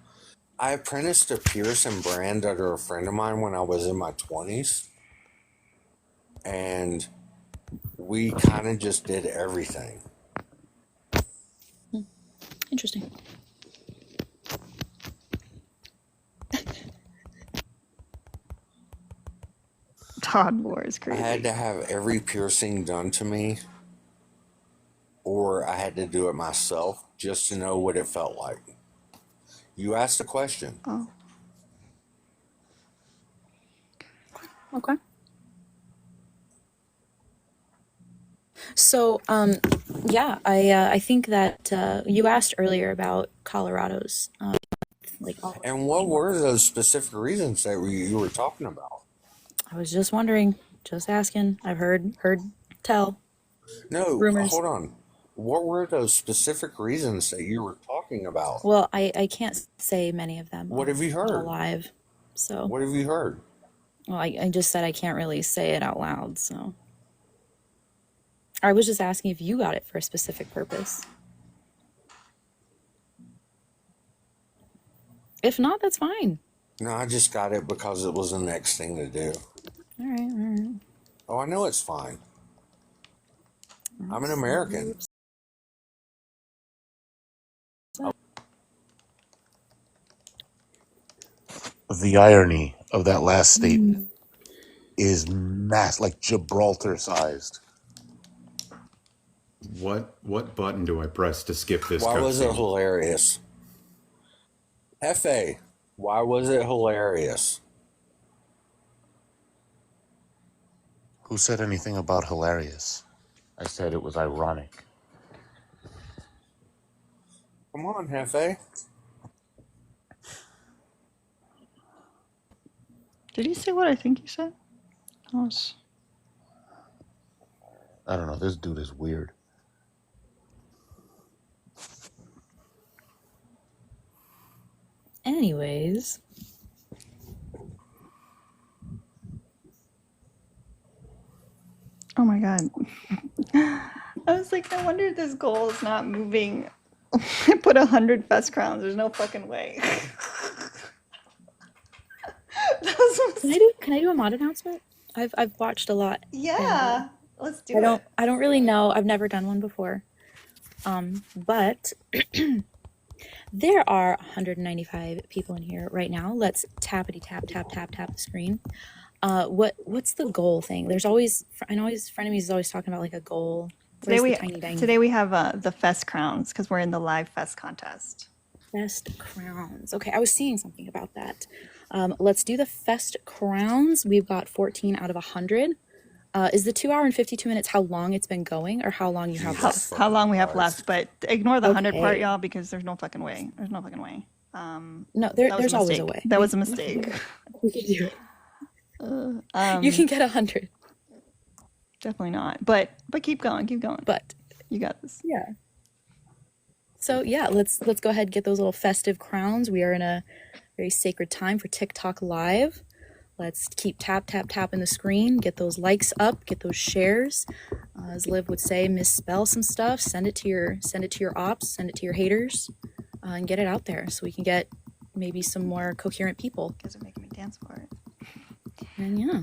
I apprenticed to Pearson brand under a friend of mine when I was in my 20s. And we kind of just did everything. Interesting. Todd Moore is crazy. I had to have every piercing done to me, or I had to do it myself just to know what it felt like. You asked a question. Oh. Okay. So, yeah, I think that you asked earlier about Colorado's, like. And what were those specific reasons that you were talking about? I was just wondering, just asking. I've heard tell. No, rumors. Hold on. What were those specific reasons that you were talking about? Well, I can't say many of them. What have you heard? Live, so. What have you heard? Well, I just said I can't really say it out loud, so. I was just asking if you got it for a specific purpose. If not, that's fine. No, I just got it because it was the next thing to do. All right. Oh, I know it's fine. I'm an American. The irony of that last statement is like Gibraltar sized. What button do I press to skip this? Why was it cutscene? hilarious? F.A., why was it hilarious? Who said anything about hilarious? I said it was ironic. Come on, F.A. Did he say what I think he said? I don't know. This dude is weird. Anyways. Oh my god. I was like, no wonder this goal is not moving. I put 100 fest crowns. There's no fucking way. Can I do a mod announcement? I've watched a lot. Yeah, let's do it. I don't really know. I've never done one before. But there are 195 people in here right now. Let's tappity tap the screen. What's the goal thing? There's always, I know Frenemies is always talking about like a goal. Today we have the fest crowns because we're in the live fest contest. Fest crowns. Okay, I was seeing something about that. Let's do the fest crowns. We've got 14 out of 100. Is the 2 hour and 52 minutes how long it's been going, or how long you have left? How long we have left, but ignore the 100 part, y'all, because there's no fucking way. There's no fucking way. No, there's always a way. That was a mistake. We can do it. You can get 100. Definitely not. But keep going. But you got this. Yeah. So yeah, let's go ahead and get those little festive crowns. We are in a very sacred time for TikTok Live. Let's keep tapping the screen, get those likes up, get those shares. As Liv would say, misspell some stuff, send it to your ops, send it to your haters, and get it out there so we can get maybe some more coherent people. You guys are making me dance for it. And yeah.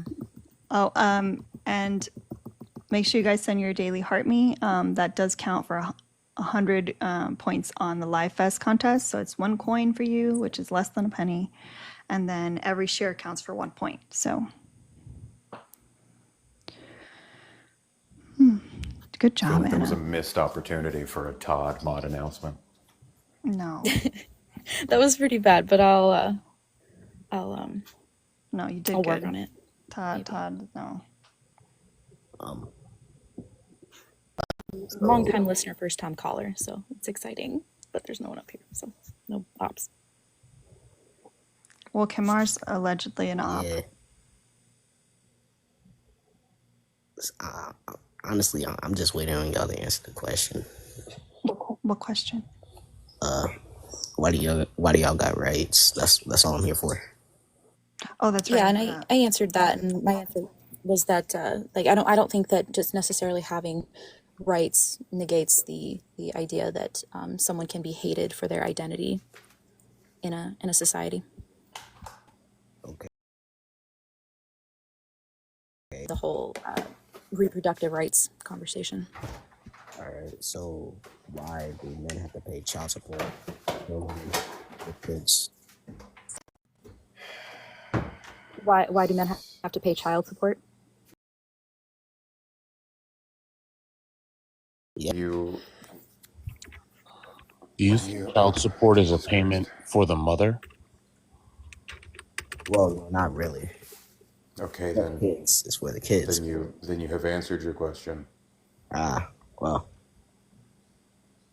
Oh, and make sure you guys send your daily heart me. That does count for 100 points on the Live Fest contest. So it's 1 coin for you, which is less than a penny. And then every share counts for 1 point. So, good job, Anna. There was a missed opportunity for a Todd mod announcement. No. That was pretty bad, but I'll no, you did I'll good. work on it. Todd, no. Long time listener, first time caller, so it's exciting. But there's no one up here, so no ops. Well, Kimar's allegedly an op. Yeah. Uh, honestly, I'm just waiting on y'all to answer the question. What question? Why do y'all got rights? That's all I'm here for. Oh, that's right. Yeah, and I answered that, and my answer was that like I don't think that just necessarily having rights negates the idea that someone can be hated for their identity in a society. Okay. The whole reproductive rights conversation. All right. So why do men have to pay child support for women with kids? Why do men have to pay child support? Yeah. You use child support as a payment for the mother? Well, no, not really. Okay, For the then kids. It's for the kids. then you have answered your question. Well.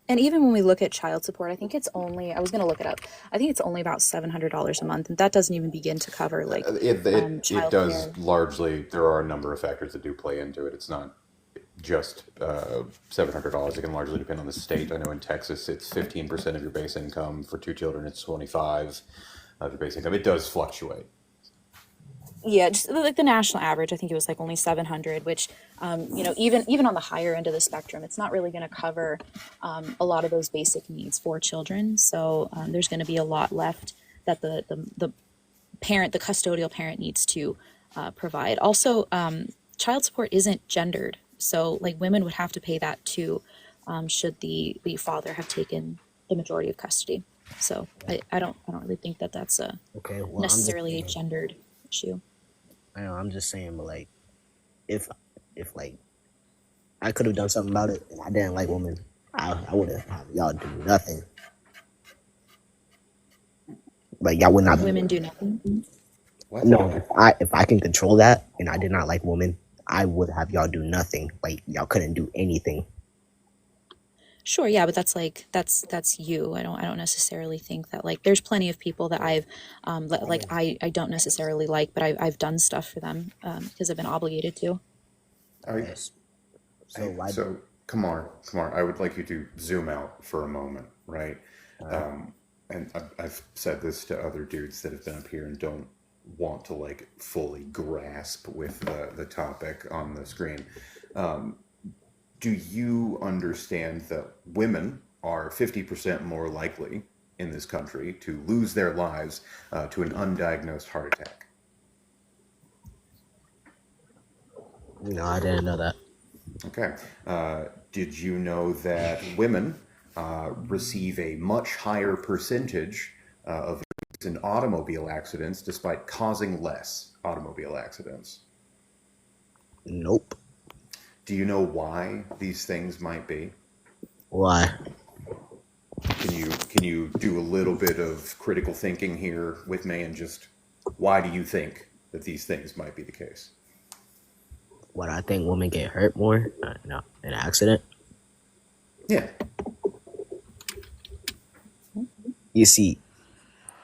And even when we look at child support, I think it's only, I was going to look it up. I think it's only about $700 a month. And that doesn't even begin to cover like It does largely, there are a number of factors that do play into it. It's not just $700. It can largely depend on the state. I know in Texas it's 15% of your base income. For 2 children it's 25 of your base income. It does fluctuate. Yeah, just like the national average, I think it was like only 700, which, you know, even on the higher end of the spectrum, it's not really going to cover a lot of those basic needs for children. So there's going to be a lot left that the parent, the custodial parent, needs to provide. Also, child support isn't gendered, so like women would have to pay that too, should the father have taken the majority of custody. So I don't really think that that's necessarily a gendered issue. I know, I'm just saying, but like, if like I could have done something about it and I didn't like women, I would have had y'all do nothing. Like y'all would not. Women do nothing. What? No, if I can control that and I did not like women, I would have y'all do nothing. Like y'all couldn't do anything. Sure, yeah, but that's like that's you. I don't necessarily think that, like, there's plenty of people that I've like I don't necessarily like, but I've done stuff for them because I've been obligated to. All right. So Kamar, I would like you to zoom out for a moment, right? And I've said this to other dudes that have been up here and don't want to like fully grasp with the topic on the screen. Do you understand that women are 50% more likely in this country to lose their lives to an undiagnosed heart attack? No, I didn't know that. Okay. Did you know that women receive a much higher percentage of in automobile accidents despite causing less automobile accidents? Nope. Do you know why these things might be? Why? Can you do a little bit of critical thinking here with me and just why do you think that these things might be the case? What, I think women get hurt more in an accident? Yeah. You see,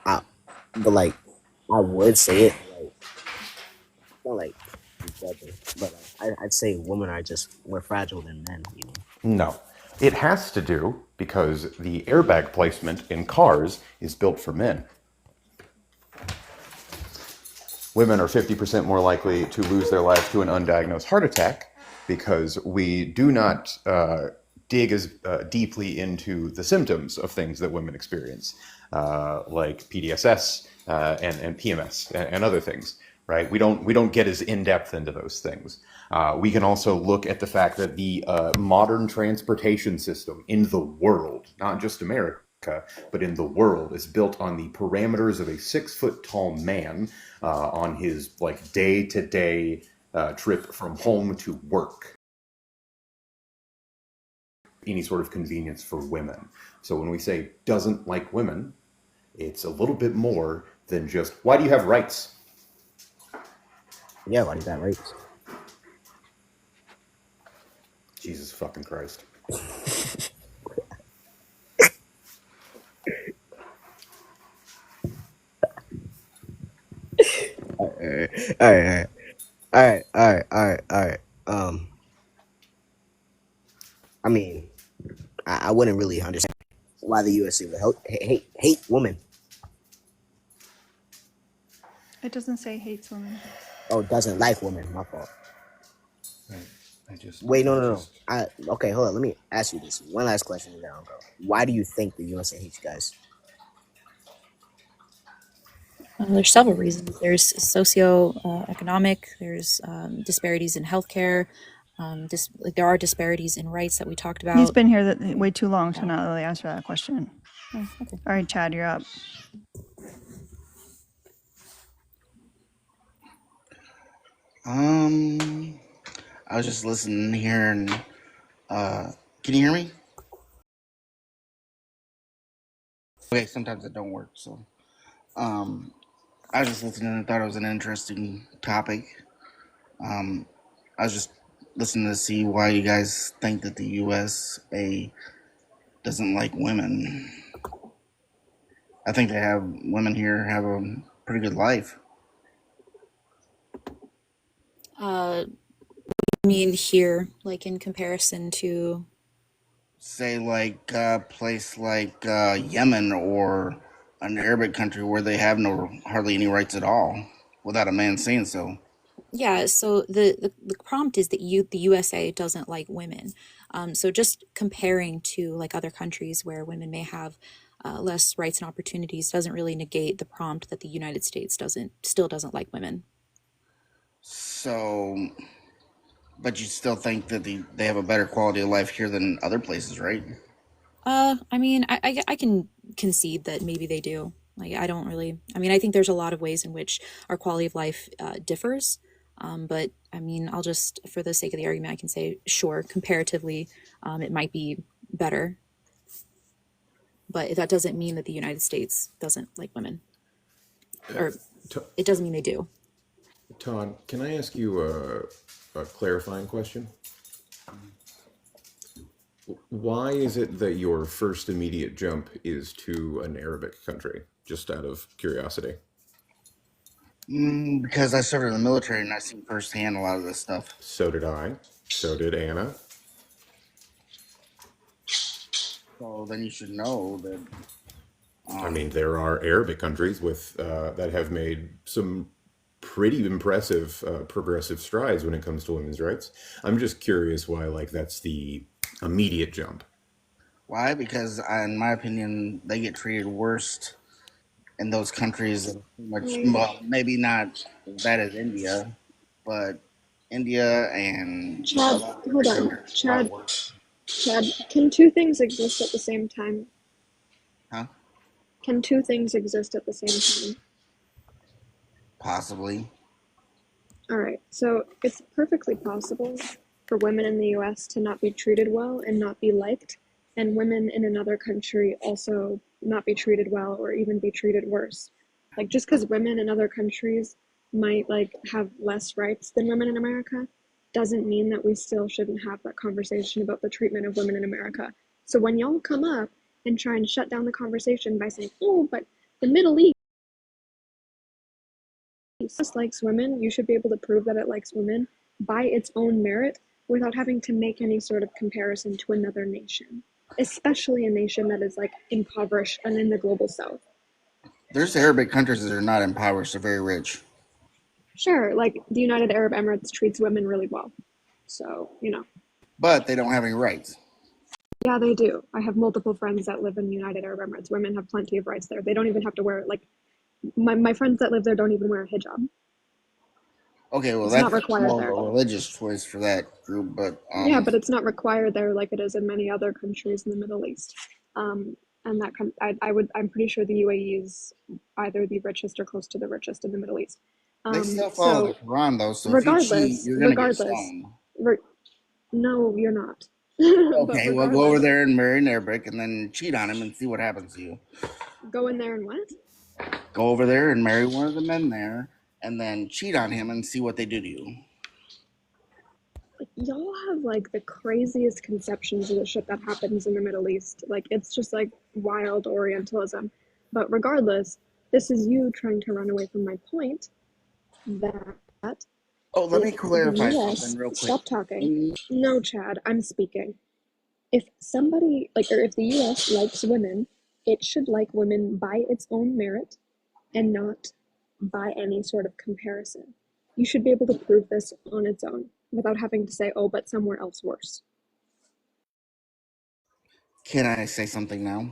but like I would say it not like judging, but I'd say women are just more fragile than men. You know? No. It has to do because the airbag placement in cars is built for men. Women are 50% more likely to lose their life to an undiagnosed heart attack because we do not dig as deeply into the symptoms of things that women experience, like PDSS and PMS and other things. Right? We don't get as in depth into those things. We can also look at the fact that the modern transportation system in the world, not just America, but in the world, is built on the parameters of a 6-foot-tall man on his like day-to-day trip from home to work. Any sort of convenience for women. So when we say doesn't like women, it's a little bit more than just why do you have rights? Yeah, why do you have rights? Jesus fucking Christ. All right. Um, I mean, I wouldn't really understand why the USA would hate women. It doesn't say hates women. Oh, doesn't like women. My fault. I just Wait, no. Okay, hold on. Let me ask you this. One last question, and then I'll go. Why do you think the USA hates you guys? There's several reasons. There's socio-economic. There's disparities in healthcare. Like there are disparities in rights that we talked about. He's been here way too long to not really answer that question. Oh, okay. All right, Chad, you're up. I was just listening here, and can you hear me? Okay, sometimes it don't work. So, I was just listening and thought it was an interesting topic. I was just listening to see why you guys think that the USA doesn't like women. I think they have women here have a pretty good life. I mean here, like in comparison to, say, like a place like Yemen or an Arabic country where they have hardly any rights at all, without a man saying so. Yeah, so the prompt is that the USA doesn't like women. So just comparing to like other countries where women may have less rights and opportunities doesn't really negate the prompt that the United States still doesn't like women. So, but you still think that they have a better quality of life here than other places, right? I mean, I can concede that maybe they do. Like, I don't really, I mean, I think there's a lot of ways in which our quality of life differs. But I mean, I'll just, for the sake of the argument, I can say, sure, comparatively, it might be better. But that doesn't mean that the United States doesn't like women. Or it doesn't mean they do. Todd, can I ask you a clarifying question? Why is it that your first immediate jump is to an Arabic country, just out of curiosity? Because I served in the military and I seen firsthand a lot of this stuff. So did I. So did Anna. So then you should know that. I mean, there are Arabic countries with that have made some pretty impressive progressive strides when it comes to women's rights. I'm just curious why, like, that's the immediate jump. Why? Because in my opinion, they get treated worse in those countries. Well, maybe not as bad as India, but India and Chad, hold on. Chad, can two things exist at the same time? Huh? Can two things exist at the same time? Possibly. All right, so it's perfectly possible for women in the US to not be treated well and not be liked, and women in another country also not be treated well or even be treated worse. Like, just because women in other countries might like have less rights than women in America doesn't mean that we still shouldn't have that conversation about the treatment of women in America. So when y'all come up and try and shut down the conversation by saying, oh, but the Middle East likes women, you should be able to prove that it likes women by its own merit without having to make any sort of comparison to another nation, especially a nation that is like impoverished and in the global south. There's Arabic countries that are not impoverished, they're very rich. Sure, like the United Arab Emirates treats women really well. So, you know. But they don't have any rights. Yeah, they do. I have multiple friends that live in the United Arab Emirates. Women have plenty of rights there. They don't even have to wear, like, my friends that live there don't even wear a hijab. Okay, well, it's that's not required more there. of a religious choice for that group, but yeah, but it's not required there like it is in many other countries in the Middle East. And that I'm pretty sure the UAE is either the richest or close to the richest in the Middle East. They still follow the Quran though, so regardless, if you cheat, you're gonna get stoned. No, you're not. Okay, well, go over there and marry an Arabic and then cheat on him and see what happens to you. Go in there and what? Go over there and marry one of the men there and then cheat on him and see what they do to you. Like, y'all have like the craziest conceptions of the shit that happens in the Middle East. Like, it's just like wild Orientalism. But regardless, this is you trying to run away from my point that Oh, let me If the clarify US, something real quick. stop talking. No, Chad, I'm speaking. If somebody, like, or if the US likes women, it should like women by its own merit and not by any sort of comparison. You should be able to prove this on its own without having to say, oh, but somewhere else worse. Can I say something now?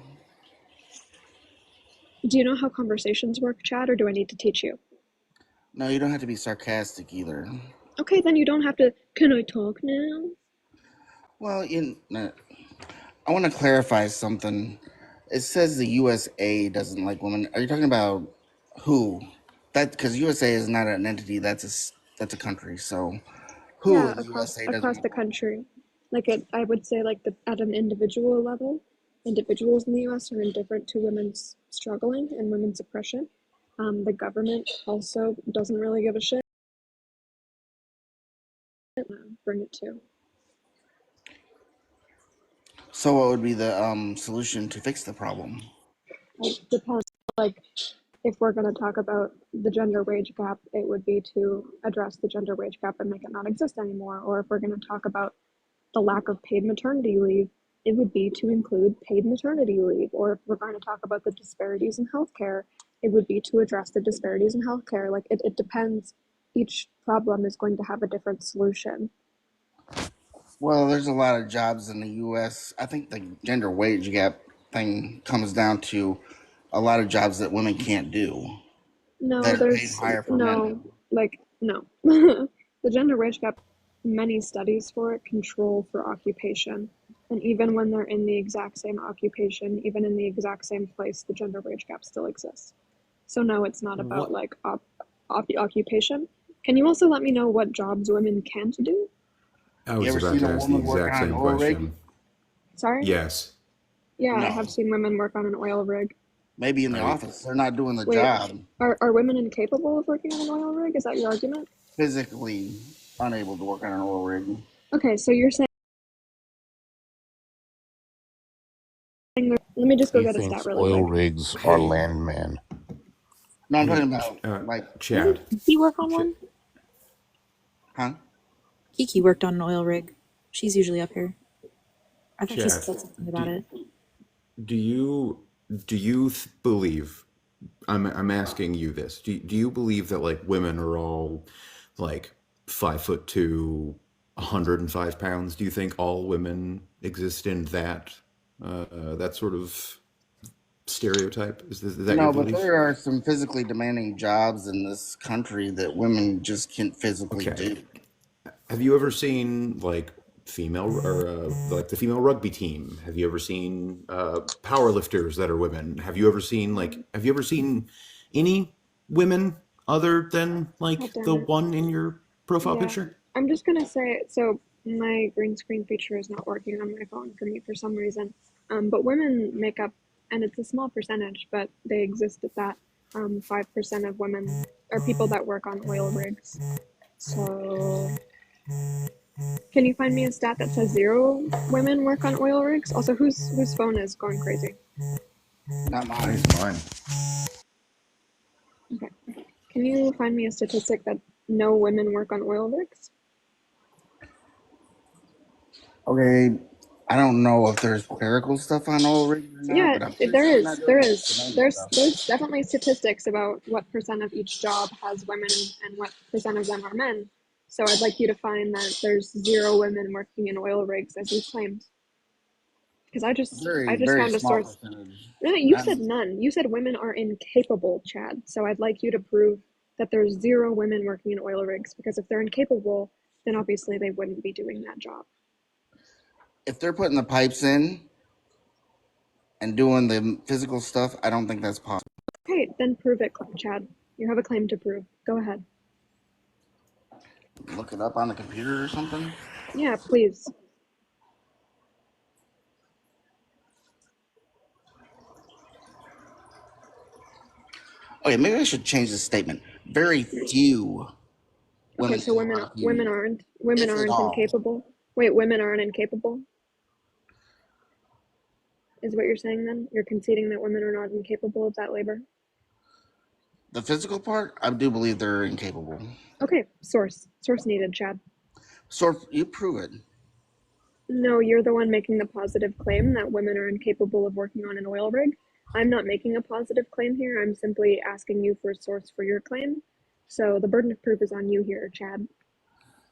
Do you know how conversations work, Chad, or do I need to teach you? No, you don't have to be sarcastic either. Okay, then you don't have to. Can I talk now? Well, I want to clarify something. It says the USA doesn't like women. Are you talking about who? That because USA is not an entity. That's a country. So who Yeah, in the USA doesn't across like the country. Like I would say, like at an individual level, individuals in the U.S. are indifferent to women's struggling and women's oppression. The government also doesn't really give a shit. Bring it to. So what would be the solution to fix the problem? It depends. Like, if we're going to talk about the gender wage gap, it would be to address the gender wage gap and make it not exist anymore. Or if we're going to talk about the lack of paid maternity leave, it would be to include paid maternity leave. Or if we're going to talk about the disparities in healthcare, it would be to address the disparities in healthcare. Like, it depends. Each problem is going to have a different solution. Well, there's a lot of jobs in the U.S. I think the gender wage gap thing comes down to a lot of jobs that women can't do. No, That are paid there's higher for no, men. like, no. The gender wage gap, many studies for it control for occupation. And even when they're in the exact same occupation, even in the exact same place, the gender wage gap still exists. So no, it's not about What? like occupation. Can you also let me know what jobs women can't do? I You was ever about seen to a ask the woman working exact on an same oil rig? question. Sorry? Yes. Yeah, I No. have seen women work on an oil rig. Maybe in the I office. They're not doing the Wait, job. are women incapable of working on an oil rig? Is that your argument? Physically unable to work on an oil rig. Okay, so you're saying, let me just go He get a stat thinks really oil quick. rigs are hey landmen. No, I'm hey talking about like, Chad. Kiki work on Ch- one? huh? Kiki worked on an oil rig. She's usually up here. I thought she Chad, said something about do, it. do you believe I'm asking you this. Do you believe that like women are all like 5'2", 105 pounds? Do you think all women exist in that sort of stereotype? Is that your No, but belief? there are some physically demanding jobs in this country that women just can't physically Okay. do. Have you ever seen like female or like the female rugby team? Have you ever seen power lifters that are women? Have you ever seen any women other than God like damn the it. one in your profile Yeah, picture? I'm just gonna say, so my green screen feature is not working on my phone for me for some reason. But women make up, and it's a small percentage, but they exist at that. 5% of women are people that work on oil rigs. So, can you find me a stat that says 0 women work on oil rigs? Also, whose phone is going crazy? Not I think mine. it's mine. Okay. Can you find me a statistic that no women work on oil rigs? Okay, I don't know if there's clerical stuff on oil rigs or not, Yeah, but I'm pretty there sure they're not is. doing There the is. demanding There's stuff. there's definitely statistics about what percent of each job has women and what percent of them are men. So I'd like you to find that there's 0 women working in oil rigs as you claimed. Because I Very, just very found a small source. percentage. No, you said none. You said women are incapable, Chad. So I'd like you to prove that there's 0 women working in oil rigs, because if they're incapable, then obviously they wouldn't be doing that job. If they're putting the pipes in and doing the physical stuff, I don't think that's possible. Okay, then prove it, Chad. You have a claim to prove. Go ahead. Look it up on the computer or something. Yeah, please. Okay, maybe I should change the statement. Very few Okay, women so do women if at aren't all. incapable. Wait, women aren't incapable? Is what you're saying then? You're conceding that women are not incapable of that labor? The physical part, I do believe they're incapable. Okay, source needed, Chad. Source, you prove it. No, you're the one making the positive claim that women are incapable of working on an oil rig. I'm not making a positive claim here. I'm simply asking you for a source for your claim. So the burden of proof is on you here, Chad.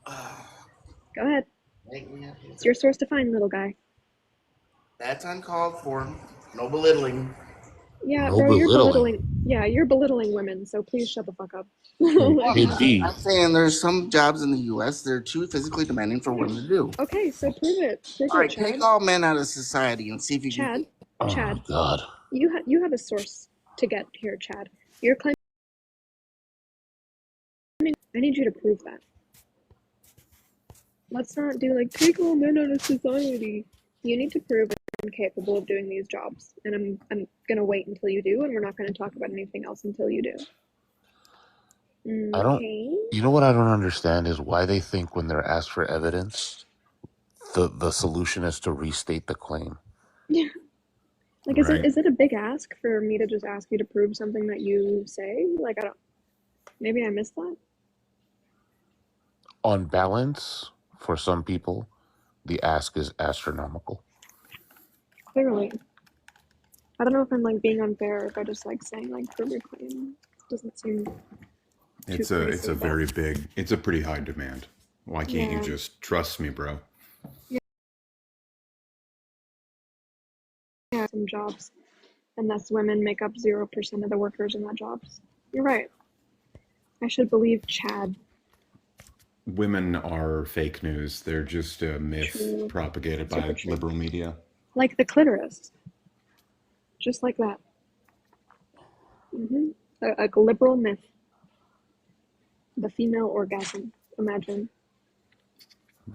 Go ahead. It's your source to find, little guy. That's uncalled for. No belittling. Yeah, No bro, you're belittling. belittling. Yeah, you're belittling women, so please shut the fuck up. Hey, D. I'm saying there's some jobs in the U.S. that are too physically demanding for women to do. Okay, so prove it. Prove All it, right, Chad. take all men out of society and see if you Chad, can. Chad, Oh, God. you have a source to get here, Chad. You're claiming. I need you to prove that. Let's not do like take all men out of society. You need to prove I'm capable of doing these jobs, and I'm gonna wait until you do, and we're not gonna talk about anything else until you do. I don't. Okay. You know what I don't understand is why they think when they're asked for evidence, the solution is to restate the claim. Yeah. Like, Right. is it a big ask for me to just ask you to prove something that you say? Like, I don't. Maybe I missed that. On balance, for some people, the ask is astronomical. Clearly. I don't know if I'm like being unfair if I just like saying like prove your claim. It doesn't seem It's too a crazy, but very big, it's a pretty high demand. Why can't you yeah. just trust me, bro? Yeah, some jobs, and thus women make up 0% of the workers in that jobs. You're right. I should believe Chad. Women are fake news. They're just a myth True. propagated Super by true. liberal media. Like the clitoris. Just like that. A liberal myth. The female orgasm. Imagine.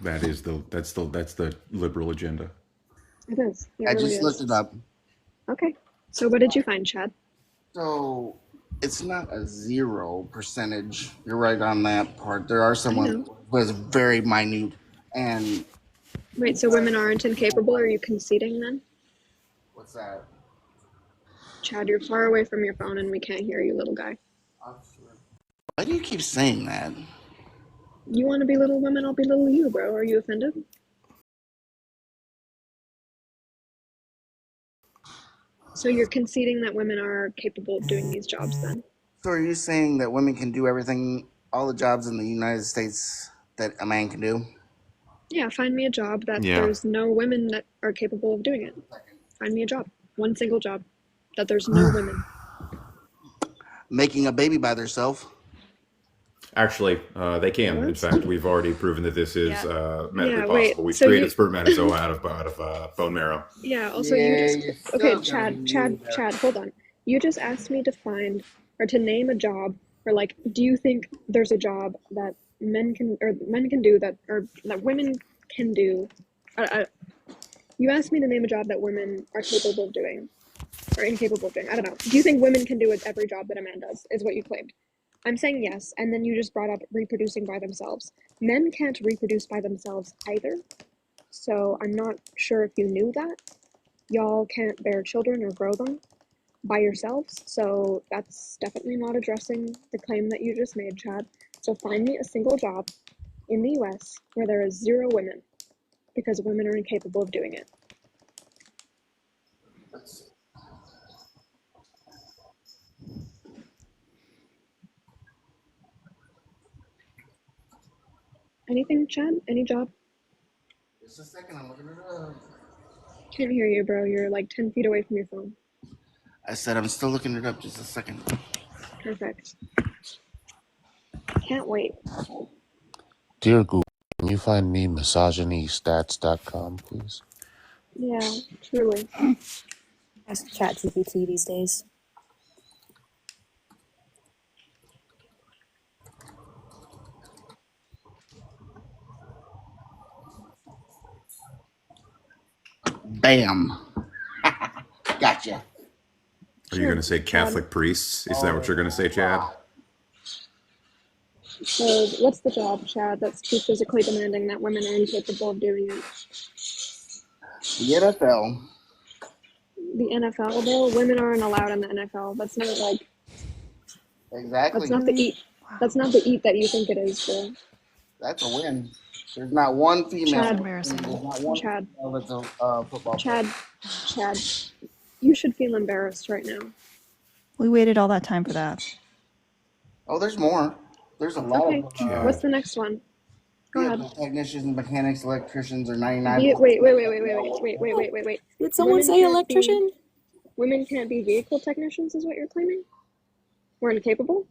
That's the liberal agenda. It is. It I really just looked is. it up. Okay. So what did you find, Chad? So it's not a 0%. You're right on that part. There are someone who is very minute and. Wait, so women aren't incapable? Are you conceding then? What's that? Chad, you're far away from your phone and we can't hear you, little guy. Why do you keep saying that? You want to be little women, I'll be little you, bro. Are you offended? So you're conceding that women are capable of doing these jobs then? So are you saying that women can do everything, all the jobs in the United States that a man can do? Yeah, find me a job that there's no women that are capable of doing it. Find me a job. One single job that there's no women. Making a baby by themselves. Actually, they can. In fact, we've already proven that this is medically possible. We've created spermatozoa out of bone marrow. Yeah. Also, Chad. Hold on. You just asked me to find or to name a job, or like, do you think there's a job that men can do that women can do? You asked me to name a job that women are capable of doing or incapable of doing. I don't know. Do you think women can do every job that a man does? Is what you claimed. I'm saying yes, and then you just brought up reproducing by themselves. Men can't reproduce by themselves either, so I'm not sure if you knew that. Y'all can't bear children or grow them by yourselves, so that's definitely not addressing the claim that you just made, Chad. So find me a single job in the US where there is 0 women, because women are incapable of doing it. Anything, Chad? Any job? Just a second, I'm looking it up. Can't hear you, bro. You're like 10 feet away from your phone. I said I'm still looking it up. Just a second. Perfect. Can't wait. Dear Google, can you find me misogyny.stats.com, please? Yeah, truly. Ask ChatGPT these days. Bam. Gotcha. Are you going to say Catholic priests? Is that what you're going to say, Chad? So what's the job, Chad, that's too physically demanding that women are incapable of doing it? The NFL. The NFL, though? Women aren't allowed in the NFL. That's not like... Exactly. That's not the eat. That's not the eat that you think it is, bro. That's a win. There's not one female. Chad, There's not one Chad, female that's a football Chad, player. Chad, you should feel embarrassed right now. We waited all that time for that. Oh, there's more. There's a lot Okay, of. what's the next one? Go ahead. Technicians, mechanics, electricians are 99. Wait. Did someone say electrician? Women can't be vehicle technicians, is what you're claiming? We're incapable?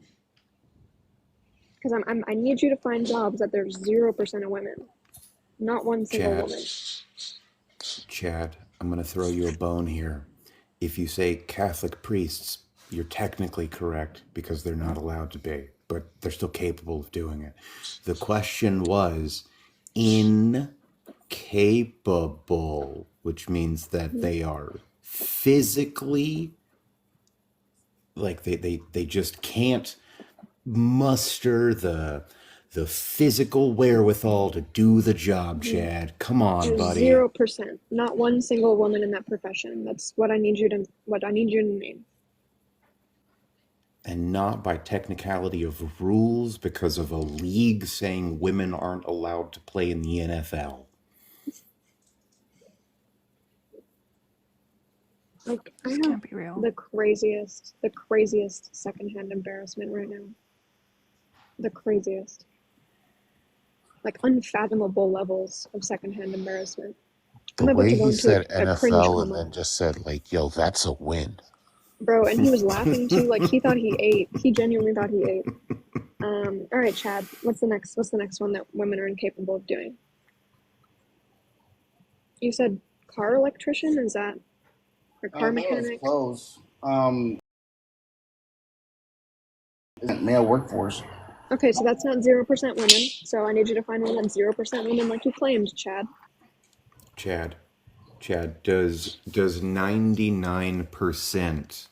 Because I need you to find jobs that there's 0% of women. Not one single woman. Chad, I'm going to throw you a bone here. If you say Catholic priests, you're technically correct because they're not allowed to be, but they're still capable of doing it. The question was incapable, which means that they are physically, like they just can't muster the physical wherewithal to do the job, Chad. Come on, buddy. 0%. Not one single woman in that profession. That's what I need you to name. And not by technicality of rules because of a league saying women aren't allowed to play in the NFL. Like, I have the craziest secondhand embarrassment right now. The craziest. Like, unfathomable levels of secondhand embarrassment. The way he said NFL and then just said, like, yo, that's a win. Bro, and he was laughing too, like he thought he ate. He genuinely thought he ate. All right, Chad, what's the next one that women are incapable of doing? You said car electrician, is that? Or car mechanic? Close. Male workforce. Okay, so that's not 0% women. So I need you to find one that's 0% women like you claimed, Chad. Chad, does 99%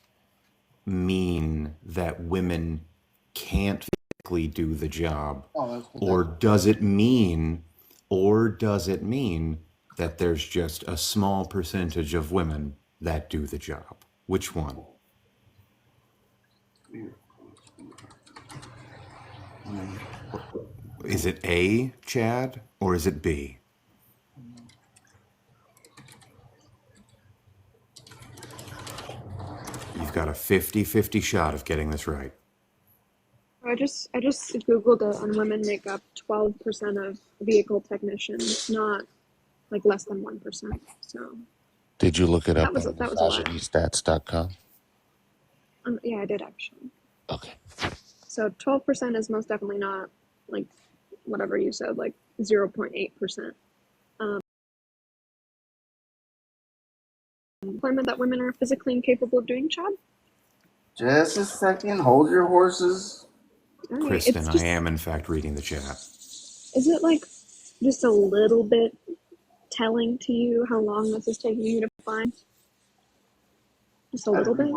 mean that women can't physically do the job? Or does it mean that there's just a small percentage of women that do the job? Which one? Is it A, Chad, or is it B? You've got a 50-50 shot of getting this right. I just googled it, and women make up 12% of vehicle technicians, not like less than 1%. So. Did you look it up on misogynistats.com? Yeah, I did actually. Okay. So 12% is most definitely not like whatever you said, like 0.8%. Employment that women are physically incapable of doing, Chad? Just a second. Hold your horses. Right, Kristen, I am in fact reading the chat. Is it like just a little bit telling to you how long this is taking you to find? Just a little bit?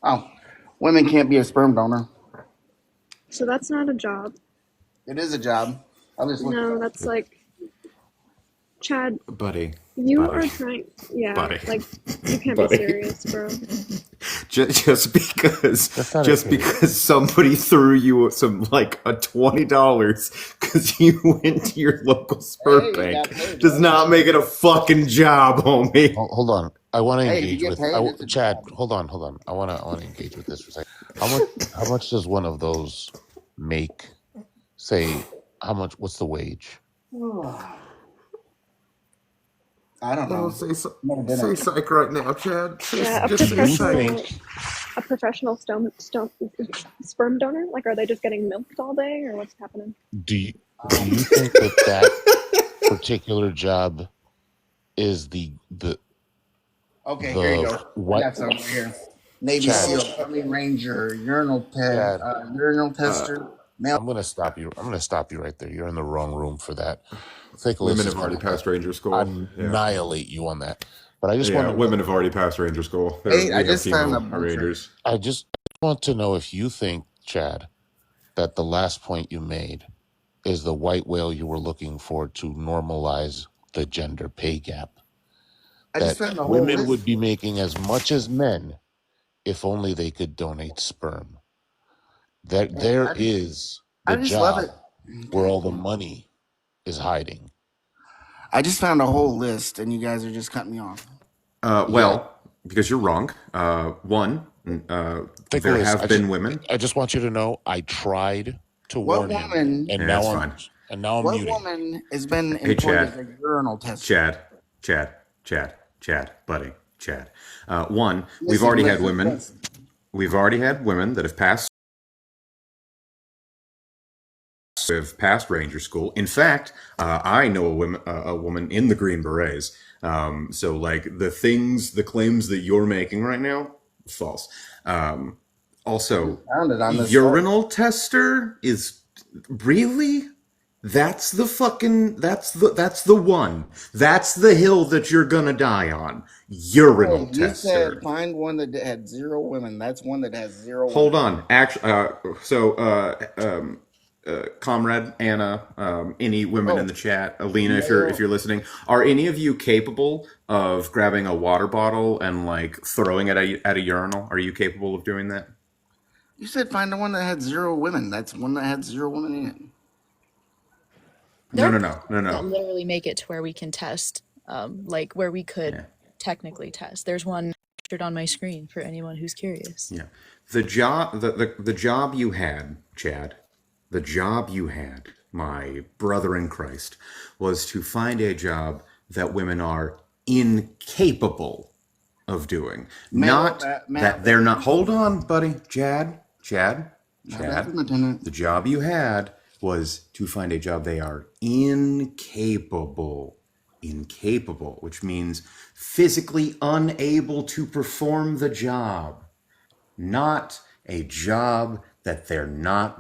Oh, women can't be a sperm donor. So that's not a job. It is a job. No, that's like, Chad. Buddy. Are trying, yeah. Buddy. Like, you can't be serious, bro. Just because somebody threw you some like a $20 because you went to your local sperm bank does not make it a fucking job, homie. Hold on, I want to engage with Chad. Hold on. I want to engage with this for a second. How much does one of those make? Say, how much? What's the wage? I don't know. Say psych right now, Chad. Yeah, a professional sperm donor? Like, are they just getting milked all day, or what's happening? Do you think that particular job is the Okay, here you go. What? That's over here. Navy SEAL, Army Ranger, urinal tester. I'm gonna stop you. Right there. You're in the wrong room for that. Women have already passed Ranger School. Annihilate you on that. But I just want women have already passed Ranger School. I just found a Rangers. I just want to know if you think, Chad, that the last point you made is the white whale you were looking for to normalize the gender pay gap. That women would be making as much as men, if only they could donate sperm. There is I the just love job it. where Okay. all the money is hiding. I just found a whole list, and you guys are just cutting me off. Well, because you're wrong. One, there Nicholas, have been women. I just want you to know I tried to What warn him, woman? and Yeah, now that's I'm fine. and now I'm What muting. woman has been Hey, employed as Chad. a urinal tester? Chad, buddy, Chad. One, we've Listen, already had listen, women. listen. We've already had women that have passed ranger school. In fact, I know a woman in the Green Berets. So like the claims that you're making right now, false. Also, Found it on this urinal tester is really. That's the one. That's the hill that you're gonna die on. Urinal Hey, you tester. said find one that had 0 women. That's one that has 0 Hold women. on. Comrade Anna, any women in the chat, Alina, if you're listening, are any of you capable of grabbing a water bottle and like throwing it at a urinal? Are you capable of doing that? You said find the one that had 0 women. That's one that had 0 women in it. No. That literally make it to where we can test, like where we could technically test. There's one pictured on my screen for anyone who's curious. Yeah. The job you had, Chad, the job you had, my brother in Christ, was to find a job that women are incapable of doing. Not that they're not. Hold on, buddy. Chad. The job you had was to find a job they are incapable, which means physically unable to perform the job. Not a job that they're not